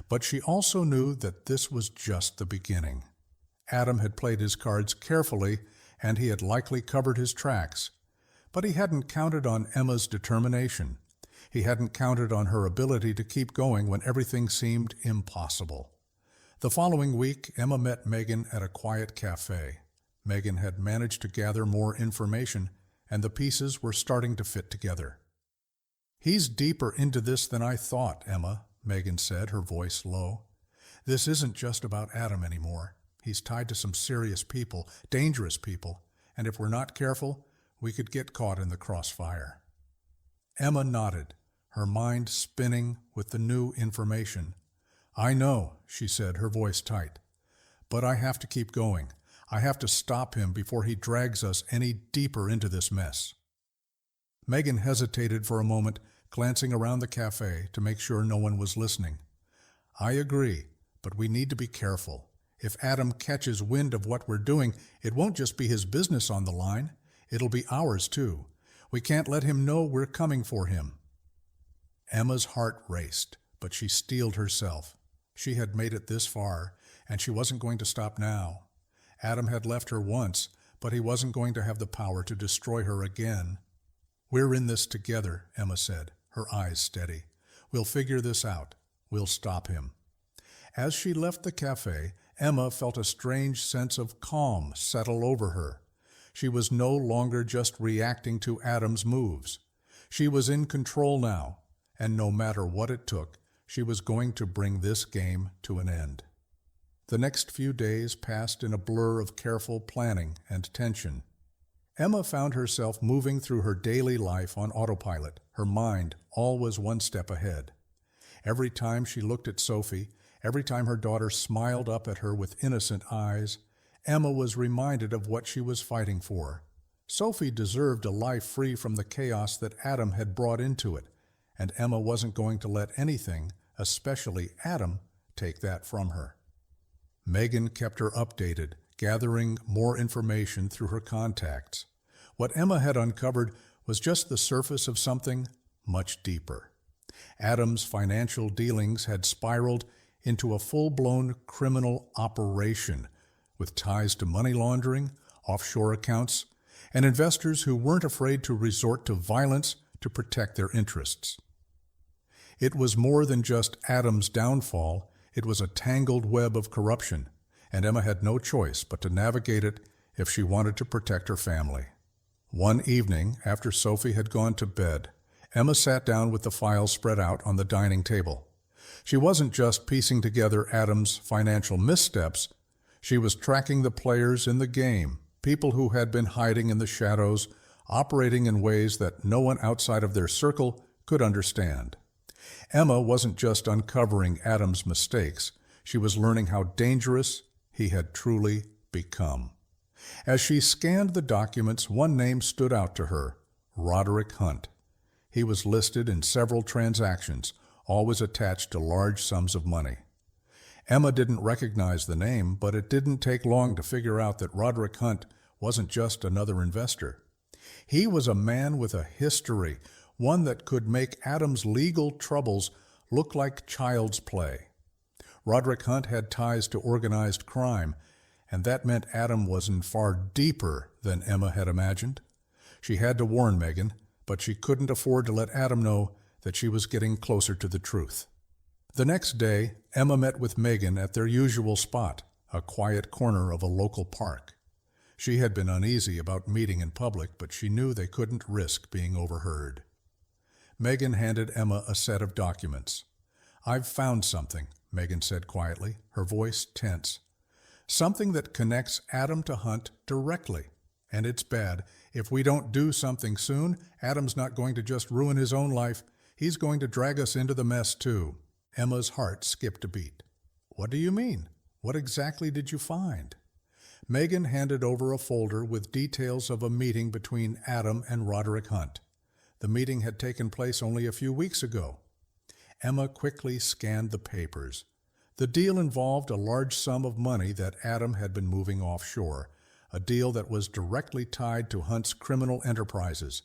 but she also knew that this was just the beginning. Adam had played his cards carefully, and he had likely covered his tracks. But he hadn't counted on Emma's determination. He hadn't counted on her ability to keep going when everything seemed impossible. The following week, Emma met Megan at a quiet cafe. Megan had managed to gather more information, and the pieces were starting to fit together. "He's deeper into this than I thought, Emma," Megan said, her voice low. "This isn't just about Adam anymore. He's tied to some serious people, dangerous people, and if we're not careful, we could get caught in the crossfire." Emma nodded, her mind spinning with the new information. "I know," she said, her voice tight. "But I have to keep going. I have to stop him before he drags us any deeper into this mess." Megan hesitated for a moment, glancing around the cafe to make sure no one was listening. "I agree, but we need to be careful. If Adam catches wind of what we're doing, it won't just be his business on the line. It'll be ours, too. We can't let him know we're coming for him." Emma's heart raced, but she steeled herself. She had made it this far, and she wasn't going to stop now. Adam had left her once, but he wasn't going to have the power to destroy her again. "We're in this together," Emma said, her eyes steady. "We'll figure this out. We'll stop him." As she left the cafe, Emma felt a strange sense of calm settle over her. She was no longer just reacting to Adam's moves. She was in control now, and no matter what it took, she was going to bring this game to an end. The next few days passed in a blur of careful planning and tension. Emma found herself moving through her daily life on autopilot, her mind always one step ahead. Every time she looked at Sophie, every time her daughter smiled up at her with innocent eyes, Emma was reminded of what she was fighting for. Sophie deserved a life free from the chaos that Adam had brought into it, and Emma wasn't going to let anything, especially Adam, take that from her. Megan kept her updated, gathering more information through her contacts. What Emma had uncovered was just the surface of something much deeper. Adam's financial dealings had spiraled into a full-blown criminal operation with ties to money laundering, offshore accounts, and investors who weren't afraid to resort to violence to protect their interests. It was more than just Adam's downfall, it was a tangled web of corruption, and Emma had no choice but to navigate it if she wanted to protect her family. One evening, after Sophie had gone to bed, Emma sat down with the files spread out on the dining table. She wasn't just piecing together Adam's financial missteps, she was tracking the players in the game, people who had been hiding in the shadows, operating in ways that no one outside of their circle could understand. Emma wasn't just uncovering Adam's mistakes, she was learning how dangerous he had truly become. As she scanned the documents, one name stood out to her: Roderick Hunt. He was listed in several transactions, always attached to large sums of money. Emma didn't recognize the name, but it didn't take long to figure out that Roderick Hunt wasn't just another investor. He was a man with a history, one that could make Adam's legal troubles look like child's play. Roderick Hunt had ties to organized crime, and that meant Adam was in far deeper than Emma had imagined. She had to warn Megan, but she couldn't afford to let Adam know that she was getting closer to the truth. The next day, Emma met with Megan at their usual spot, a quiet corner of a local park. She had been uneasy about meeting in public, but she knew they couldn't risk being overheard. Megan handed Emma a set of documents. "I've found something," Megan said quietly, her voice tense. "Something that connects Adam to Hunt directly. And it's bad. If we don't do something soon, Adam's not going to just ruin his own life, he's going to drag us into the mess too." Emma's heart skipped a beat. "What do you mean? What exactly did you find?" Megan handed over a folder with details of a meeting between Adam and Roderick Hunt. The meeting had taken place only a few weeks ago. Emma quickly scanned the papers. The deal involved a large sum of money that Adam had been moving offshore, a deal that was directly tied to Hunt's criminal enterprises.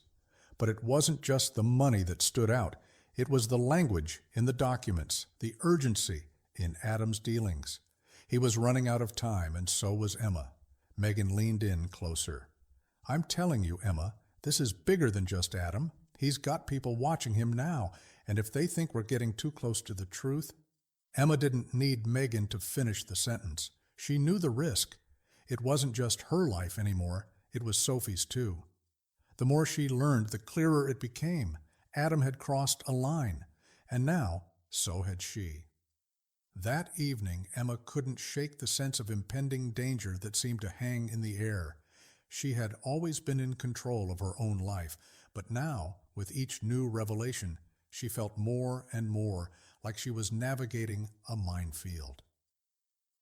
But it wasn't just the money that stood out. It was the language in the documents, the urgency in Adam's dealings. He was running out of time, and so was Emma. Megan leaned in closer. "I'm telling you, Emma, this is bigger than just Adam. He's got people watching him now, and if they think we're getting too close to the truth..." Emma didn't need Megan to finish the sentence. She knew the risk. It wasn't just her life anymore, it was Sophie's too. The more she learned, the clearer it became. Adam had crossed a line, and now so had she. That evening, Emma couldn't shake the sense of impending danger that seemed to hang in the air. She had always been in control of her own life, but now, with each new revelation, she felt more and more like she was navigating a minefield.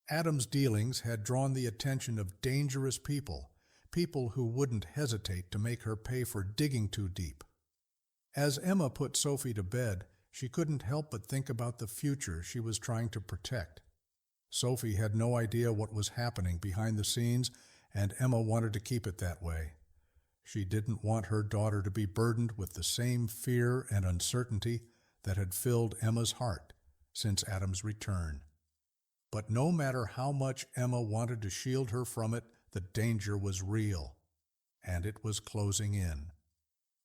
Adam's dealings had drawn the attention of dangerous people, people who wouldn't hesitate to make her pay for digging too deep. As Emma put Sophie to bed, she couldn't help but think about the future she was trying to protect. Sophie had no idea what was happening behind the scenes, and Emma wanted to keep it that way. She didn't want her daughter to be burdened with the same fear and uncertainty that had filled Emma's heart since Adam's return. But no matter how much Emma wanted to shield her from it, the danger was real, and it was closing in.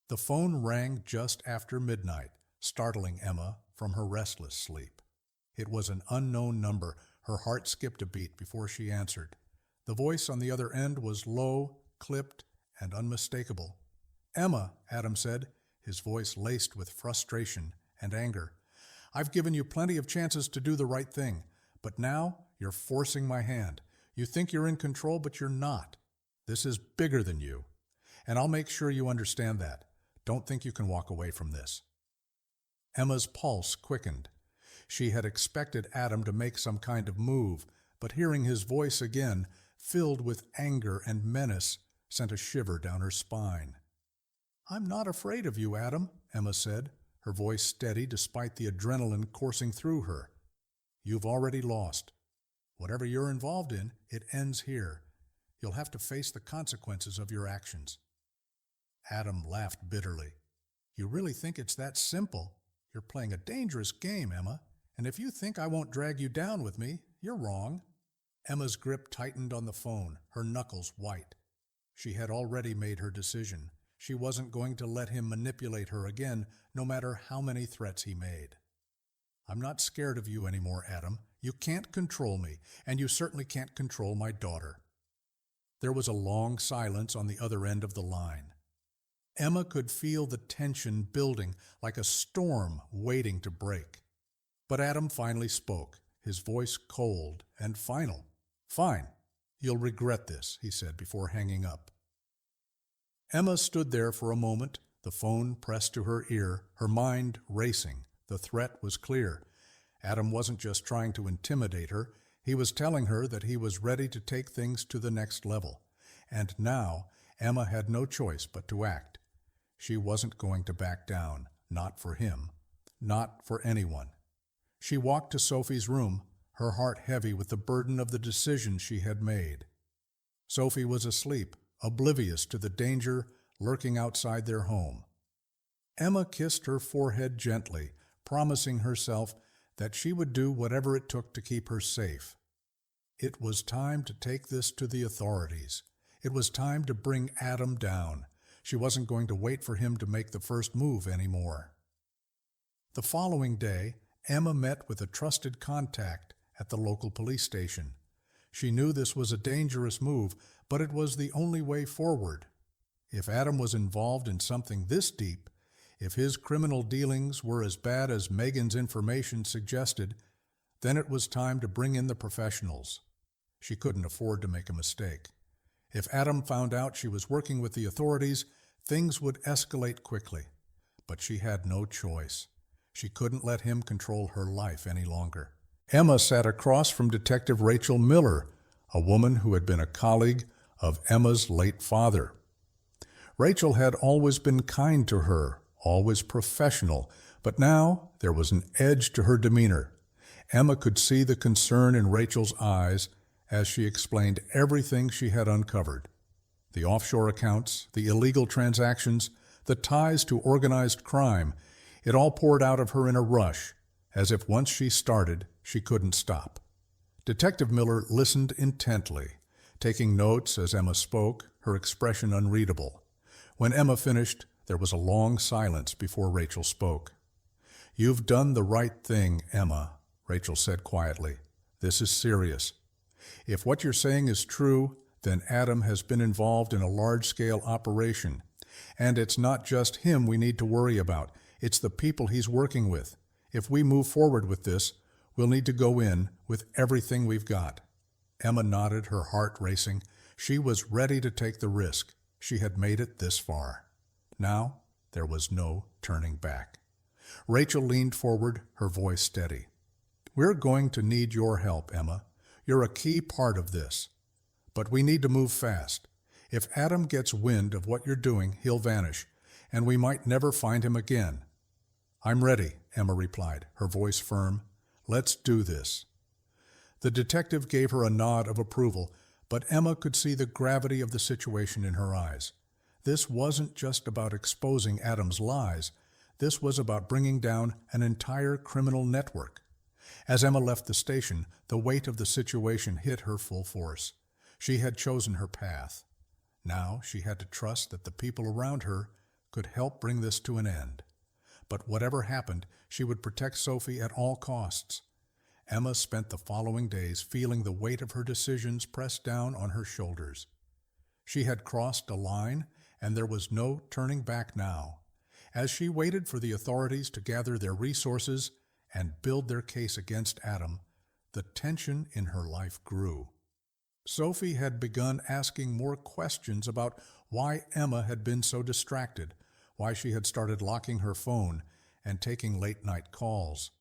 The phone rang just after midnight, startling Emma from her restless sleep. It was an unknown number. Her heart skipped a beat before she answered. The voice on the other end was low, clipped, and unmistakable. "Emma," Adam said, his voice laced with frustration and anger. "I've given you plenty of chances to do the right thing, but now you're forcing my hand. You think you're in control, but you're not. This is bigger than you, and I'll make sure you understand that. Don't think you can walk away from this." Emma's pulse quickened. She had expected Adam to make some kind of move, but hearing his voice again, filled with anger and menace, sent a shiver down her spine. "I'm not afraid of you, Adam," Emma said, her voice steady despite the adrenaline coursing through her. "You've already lost. Whatever you're involved in, it ends here. You'll have to face the consequences of your actions." Adam laughed bitterly. "You really think it's that simple? You're playing a dangerous game, Emma, and if you think I won't drag you down with me, you're wrong." Emma's grip tightened on the phone, her knuckles white. She had already made her decision. She wasn't going to let him manipulate her again, no matter how many threats he made. "I'm not scared of you anymore, Adam. You can't control me, and you certainly can't control my daughter." There was a long silence on the other end of the line. Emma could feel the tension building like a storm waiting to break. But Adam finally spoke, his voice cold and final. "Fine. You'll regret this," he said before hanging up. Emma stood there for a moment, the phone pressed to her ear, her mind racing. The threat was clear. Adam wasn't just trying to intimidate her, he was telling her that he was ready to take things to the next level. And now Emma had no choice but to act. She wasn't going to back down, not for him, not for anyone. She walked to Sophie's room, her heart heavy with the burden of the decision she had made. Sophie was asleep, oblivious to the danger lurking outside their home. Emma kissed her forehead gently, promising herself that she would do whatever it took to keep her safe. It was time to take this to the authorities. It was time to bring Adam down. She wasn't going to wait for him to make the first move anymore. The following day, Emma met with a trusted contact at the local police station. She knew this was a dangerous move, but it was the only way forward. If Adam was involved in something this deep, if his criminal dealings were as bad as Megan's information suggested, then it was time to bring in the professionals. She couldn't afford to make a mistake. If Adam found out she was working with the authorities, things would escalate quickly. But she had no choice. She couldn't let him control her life any longer. Emma sat across from Detective Rachel Miller, a woman who had been a colleague of Emma's late father. Rachel had always been kind to her, always professional, but now there was an edge to her demeanor. Emma could see the concern in Rachel's eyes as she explained everything she had uncovered. The offshore accounts, the illegal transactions, the ties to organized crime, it all poured out of her in a rush, as if once she started, she couldn't stop. Detective Miller listened intently, taking notes as Emma spoke, her expression unreadable. When Emma finished, there was a long silence before Rachel spoke. "You've done the right thing, Emma," Rachel said quietly. "This is serious. If what you're saying is true, then Adam has been involved in a large-scale operation. And it's not just him we need to worry about. It's the people he's working with. If we move forward with this, we'll need to go in with everything we've got." Emma nodded, her heart racing. She was ready to take the risk. She had made it this far. Now, there was no turning back. Rachel leaned forward, her voice steady. "We're going to need your help, Emma. You're a key part of this. But we need to move fast. If Adam gets wind of what you're doing, he'll vanish, and we might never find him again." "I'm ready," Emma replied, her voice firm. "Let's do this." The detective gave her a nod of approval, but Emma could see the gravity of the situation in her eyes. This wasn't just about exposing Adam's lies. This was about bringing down an entire criminal network. As Emma left the station, the weight of the situation hit her full force. She had chosen her path. Now she had to trust that the people around her could help bring this to an end. But whatever happened, she would protect Sophie at all costs. Emma spent the following days feeling the weight of her decisions pressed down on her shoulders. She had crossed a line, and there was no turning back now. As she waited for the authorities to gather their resources and build their case against Adam, the tension in her life grew. Sophie had begun asking more questions about why Emma had been so distracted, why she had started locking her phone and taking late-night calls.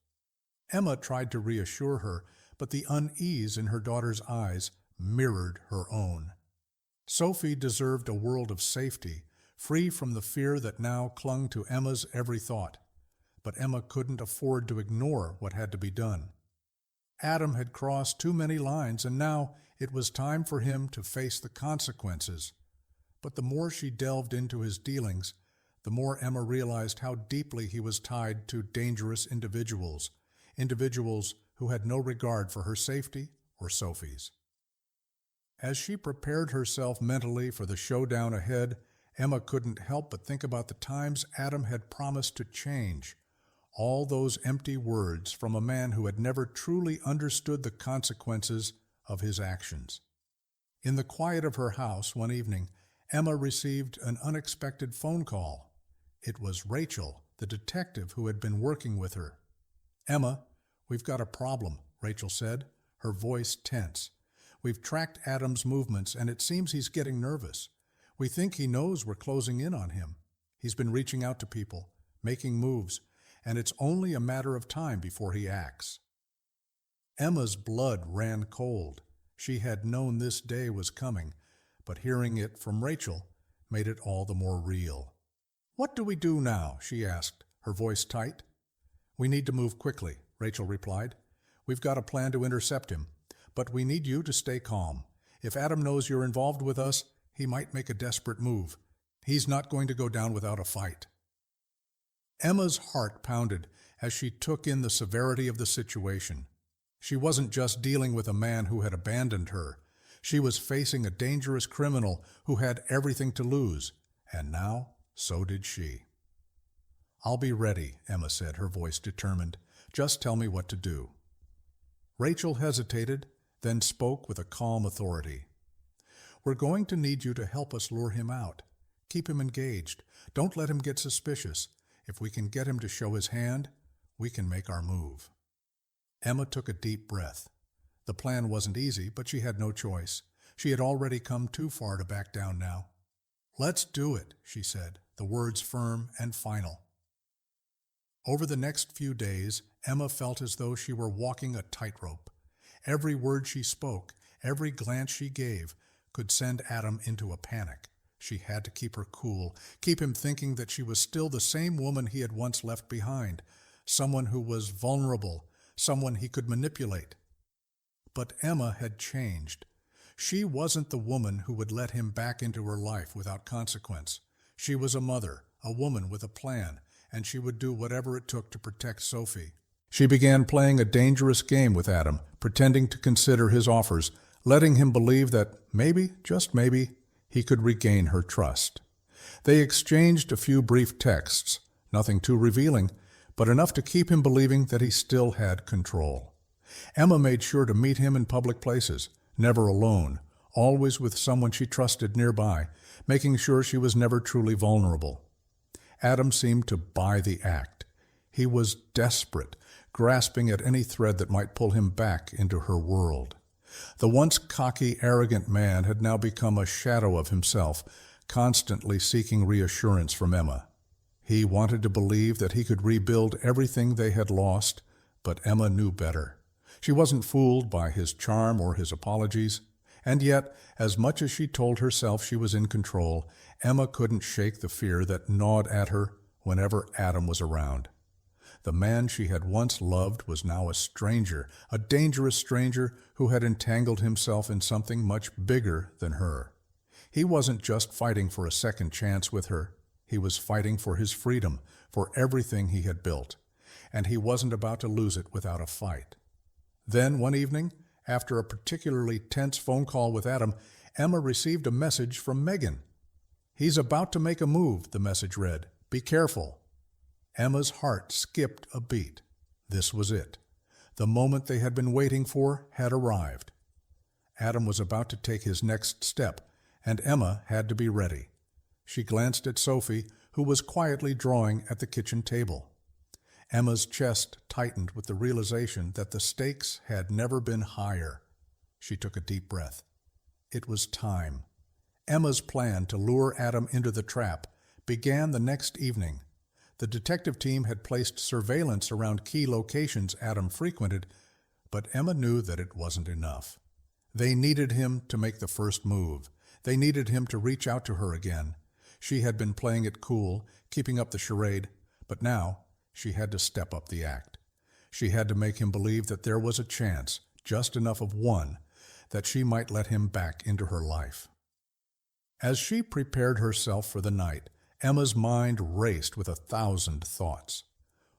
Emma tried to reassure her, but the unease in her daughter's eyes mirrored her own. Sophie deserved a world of safety, free from the fear that now clung to Emma's every thought. But Emma couldn't afford to ignore what had to be done. Adam had crossed too many lines, and now it was time for him to face the consequences. But the more she delved into his dealings, the more Emma realized how deeply he was tied to dangerous individuals who had no regard for her safety or Sophie's. As she prepared herself mentally for the showdown ahead, Emma couldn't help but think about the times Adam had promised to change. All those empty words from a man who had never truly understood the consequences of his actions. In the quiet of her house one evening, Emma received an unexpected phone call. It was Rachel, the detective who had been working with her. "Emma, we've got a problem," Rachel said, her voice tense. "We've tracked Adam's movements, and it seems he's getting nervous. We think he knows we're closing in on him. He's been reaching out to people, making moves, and it's only a matter of time before he acts." Emma's blood ran cold. She had known this day was coming, but hearing it from Rachel made it all the more real. "What do we do now?" she asked, her voice tight. "We need to move quickly," Rachel replied. "We've got a plan to intercept him, but we need you to stay calm. If Adam knows you're involved with us, he might make a desperate move. He's not going to go down without a fight." Emma's heart pounded as she took in the severity of the situation. She wasn't just dealing with a man who had abandoned her. She was facing a dangerous criminal who had everything to lose, and now so did she. "I'll be ready," Emma said, her voice determined. "Just tell me what to do." Rachel hesitated, then spoke with a calm authority. "We're going to need you to help us lure him out. Keep him engaged. Don't let him get suspicious. If we can get him to show his hand, we can make our move." Emma took a deep breath. The plan wasn't easy, but she had no choice. She had already come too far to back down now. "Let's do it," she said, the words firm and final. Over the next few days, Emma felt as though she were walking a tightrope. Every word she spoke, every glance she gave, could send Adam into a panic. She had to keep her cool, keep him thinking that she was still the same woman he had once left behind, someone who was vulnerable, someone he could manipulate. But Emma had changed. She wasn't the woman who would let him back into her life without consequence. She was a mother, a woman with a plan, and she would do whatever it took to protect Sophie. She began playing a dangerous game with Adam, pretending to consider his offers, letting him believe that maybe, just maybe, he could regain her trust. They exchanged a few brief texts, nothing too revealing, but enough to keep him believing that he still had control. Emma made sure to meet him in public places, never alone, always with someone she trusted nearby, making sure she was never truly vulnerable. Adam seemed to buy the act. He was desperate, grasping at any thread that might pull him back into her world. The once cocky, arrogant man had now become a shadow of himself, constantly seeking reassurance from Emma. He wanted to believe that he could rebuild everything they had lost, but Emma knew better. She wasn't fooled by his charm or his apologies, and yet, as much as she told herself she was in control, Emma couldn't shake the fear that gnawed at her whenever Adam was around. The man she had once loved was now a stranger, a dangerous stranger who had entangled himself in something much bigger than her. He wasn't just fighting for a second chance with her. He was fighting for his freedom, for everything he had built, and he wasn't about to lose it without a fight. Then, one evening, after a particularly tense phone call with Adam, Emma received a message from Megan. "He's about to make a move," the message read. "Be careful." Emma's heart skipped a beat. This was it. The moment they had been waiting for had arrived. Adam was about to take his next step, and Emma had to be ready. She glanced at Sophie, who was quietly drawing at the kitchen table. Emma's chest tightened with the realization that the stakes had never been higher. She took a deep breath. It was time. Emma's plan to lure Adam into the trap began the next evening. The detective team had placed surveillance around key locations Adam frequented, but Emma knew that it wasn't enough. They needed him to make the first move. They needed him to reach out to her again. She had been playing it cool, keeping up the charade, but now she had to step up the act. She had to make him believe that there was a chance, just enough of one, that she might let him back into her life. As she prepared herself for the night, Emma's mind raced with 1,000 thoughts.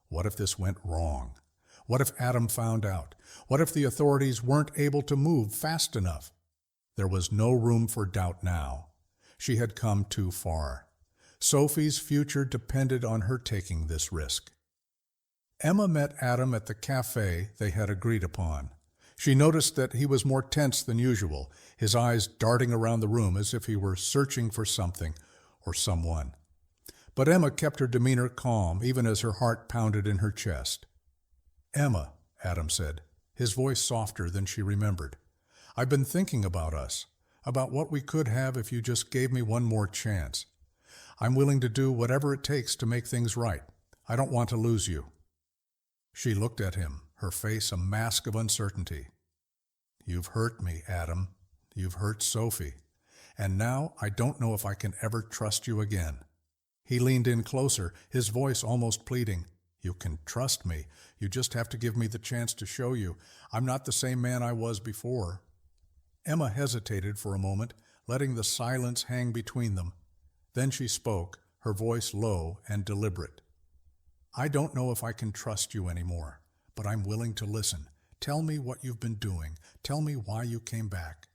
What if this went wrong? What if Adam found out? What if the authorities weren't able to move fast enough? There was no room for doubt now. She had come too far. Sophie's future depended on her taking this risk. Emma met Adam at the cafe they had agreed upon. She noticed that he was more tense than usual, his eyes darting around the room as if he were searching for something or someone. But Emma kept her demeanor calm, even as her heart pounded in her chest. "Emma," Adam said, his voice softer than she remembered, "I've been thinking about us, about what we could have if you just gave me one more chance. I'm willing to do whatever it takes to make things right. I don't want to lose you." She looked at him, her face a mask of uncertainty. "You've hurt me, Adam. You've hurt Sophie. And now I don't know if I can ever trust you again." He leaned in closer, his voice almost pleading. "You can trust me. You just have to give me the chance to show you. I'm not the same man I was before." Emma hesitated for a moment, letting the silence hang between them. Then she spoke, her voice low and deliberate. "I don't know if I can trust you anymore, but I'm willing to listen. Tell me what you've been doing. Tell me why you came back."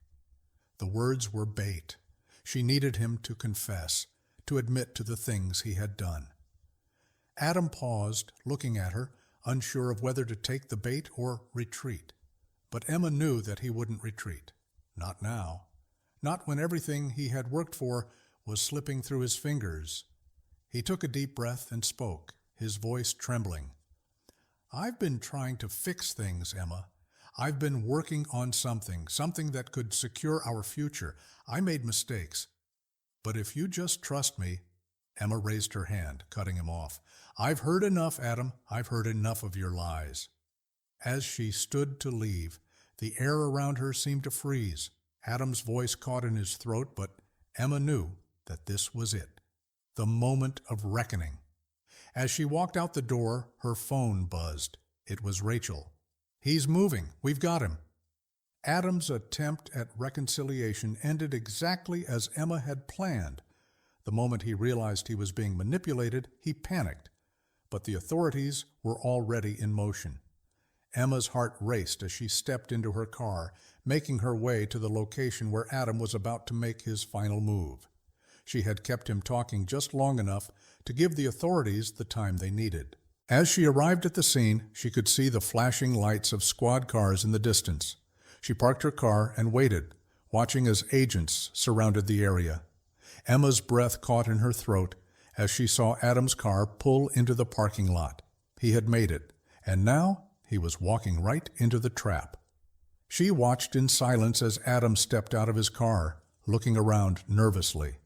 The words were bait. She needed him to confess, to admit to the things he had done. Adam paused, looking at her, unsure of whether to take the bait or retreat. But Emma knew that he wouldn't retreat. Not now. Not when everything he had worked for was slipping through his fingers. He took a deep breath and spoke, his voice trembling. "I've been trying to fix things, Emma. I've been working on something that could secure our future. I made mistakes. But if you just trust me—" Emma raised her hand, cutting him off. "I've heard enough, Adam. I've heard enough of your lies." As she stood to leave, the air around her seemed to freeze. Adam's voice caught in his throat, but Emma knew that this was it, the moment of reckoning. As she walked out the door, her phone buzzed. It was Rachel. "He's moving. We've got him." Adam's attempt at reconciliation ended exactly as Emma had planned. The moment he realized he was being manipulated, he panicked. But the authorities were already in motion. Emma's heart raced as she stepped into her car, making her way to the location where Adam was about to make his final move. She had kept him talking just long enough to give the authorities the time they needed. As she arrived at the scene, she could see the flashing lights of squad cars in the distance. She parked her car and waited, watching as agents surrounded the area. Emma's breath caught in her throat as she saw Adam's car pull into the parking lot. He had made it, and now he was walking right into the trap. She watched in silence as Adam stepped out of his car, looking around nervously.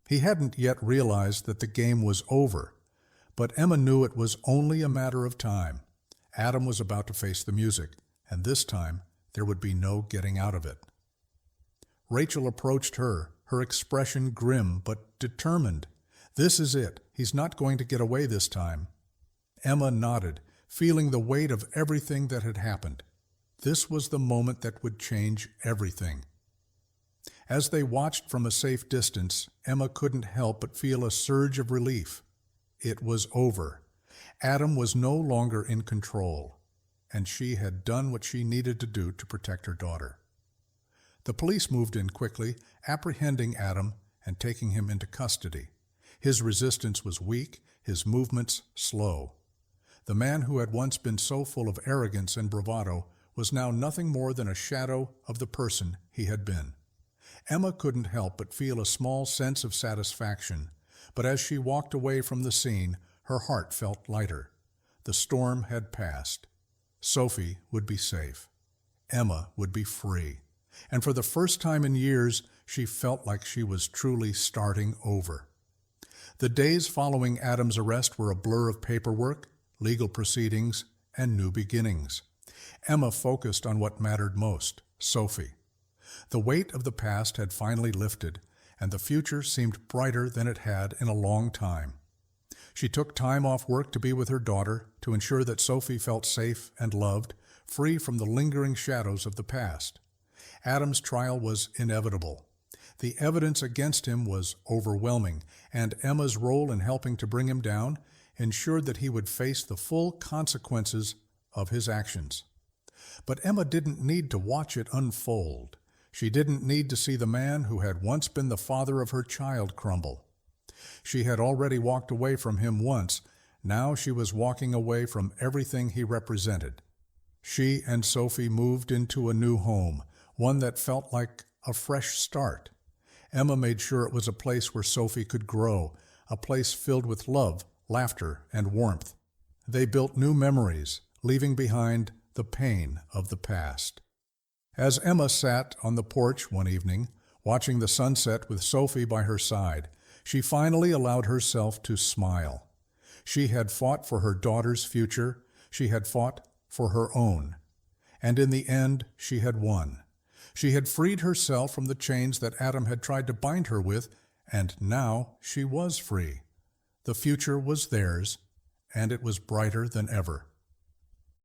He hadn't yet realized that the game was over, but Emma knew it was only a matter of time. Adam was about to face the music, and this time there would be no getting out of it. Rachel approached her, her expression grim but determined. "This is it. He's not going to get away this time." Emma nodded, feeling the weight of everything that had happened. This was the moment that would change everything. As they watched from a safe distance, Emma couldn't help but feel a surge of relief. It was over. Adam was no longer in control, and she had done what she needed to do to protect her daughter. The police moved in quickly, apprehending Adam and taking him into custody. His resistance was weak, his movements slow. The man who had once been so full of arrogance and bravado was now nothing more than a shadow of the person he had been. Emma couldn't help but feel a small sense of satisfaction, but as she walked away from the scene, her heart felt lighter. The storm had passed. Sophie would be safe. Emma would be free. And for the first time in years, she felt like she was truly starting over. The days following Adam's arrest were a blur of paperwork, legal proceedings, and new beginnings. Emma focused on what mattered most, Sophie. The weight of the past had finally lifted, and the future seemed brighter than it had in a long time. She took time off work to be with her daughter, to ensure that Sophie felt safe and loved, free from the lingering shadows of the past. Adam's trial was inevitable. The evidence against him was overwhelming, and Emma's role in helping to bring him down ensured that he would face the full consequences of his actions. But Emma didn't need to watch it unfold. She didn't need to see the man who had once been the father of her child crumble. She had already walked away from him once. Now she was walking away from everything he represented. She and Sophie moved into a new home, one that felt like a fresh start. Emma made sure it was a place where Sophie could grow, a place filled with love, laughter, and warmth. They built new memories, leaving behind the pain of the past. As Emma sat on the porch one evening, watching the sunset with Sophie by her side, she finally allowed herself to smile. She had fought for her daughter's future. She had fought for her own. And in the end, she had won. She had freed herself from the chains that Adam had tried to bind her with, and now she was free. The future was theirs, and it was brighter than ever.